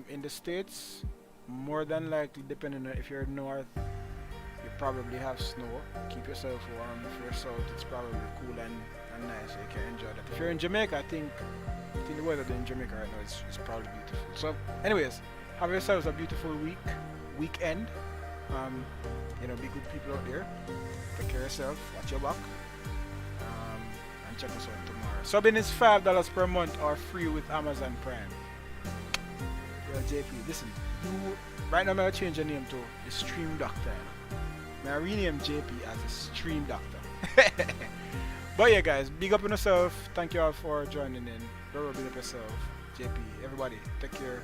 [SPEAKER 16] in the States, more than likely, depending on if you're north, you probably have snow. Keep yourself warm. If you're south, it's probably cool and nice, so you can enjoy that. If you're in Jamaica, I think the weather in Jamaica right now is probably beautiful. So anyways, have yourselves a beautiful weekend. Be good people out there. Take care of yourself. Watch your back. And check us out tomorrow. Subbing is $5 per month or free with Amazon Prime. Yo, JP, listen. Right now, I'm going to change your name to the Stream Doctor. I'm going to rename JP as the Stream Doctor. But yeah, guys, big up on yourself. Thank you all for joining in. Big up yourself. JP, everybody, take care.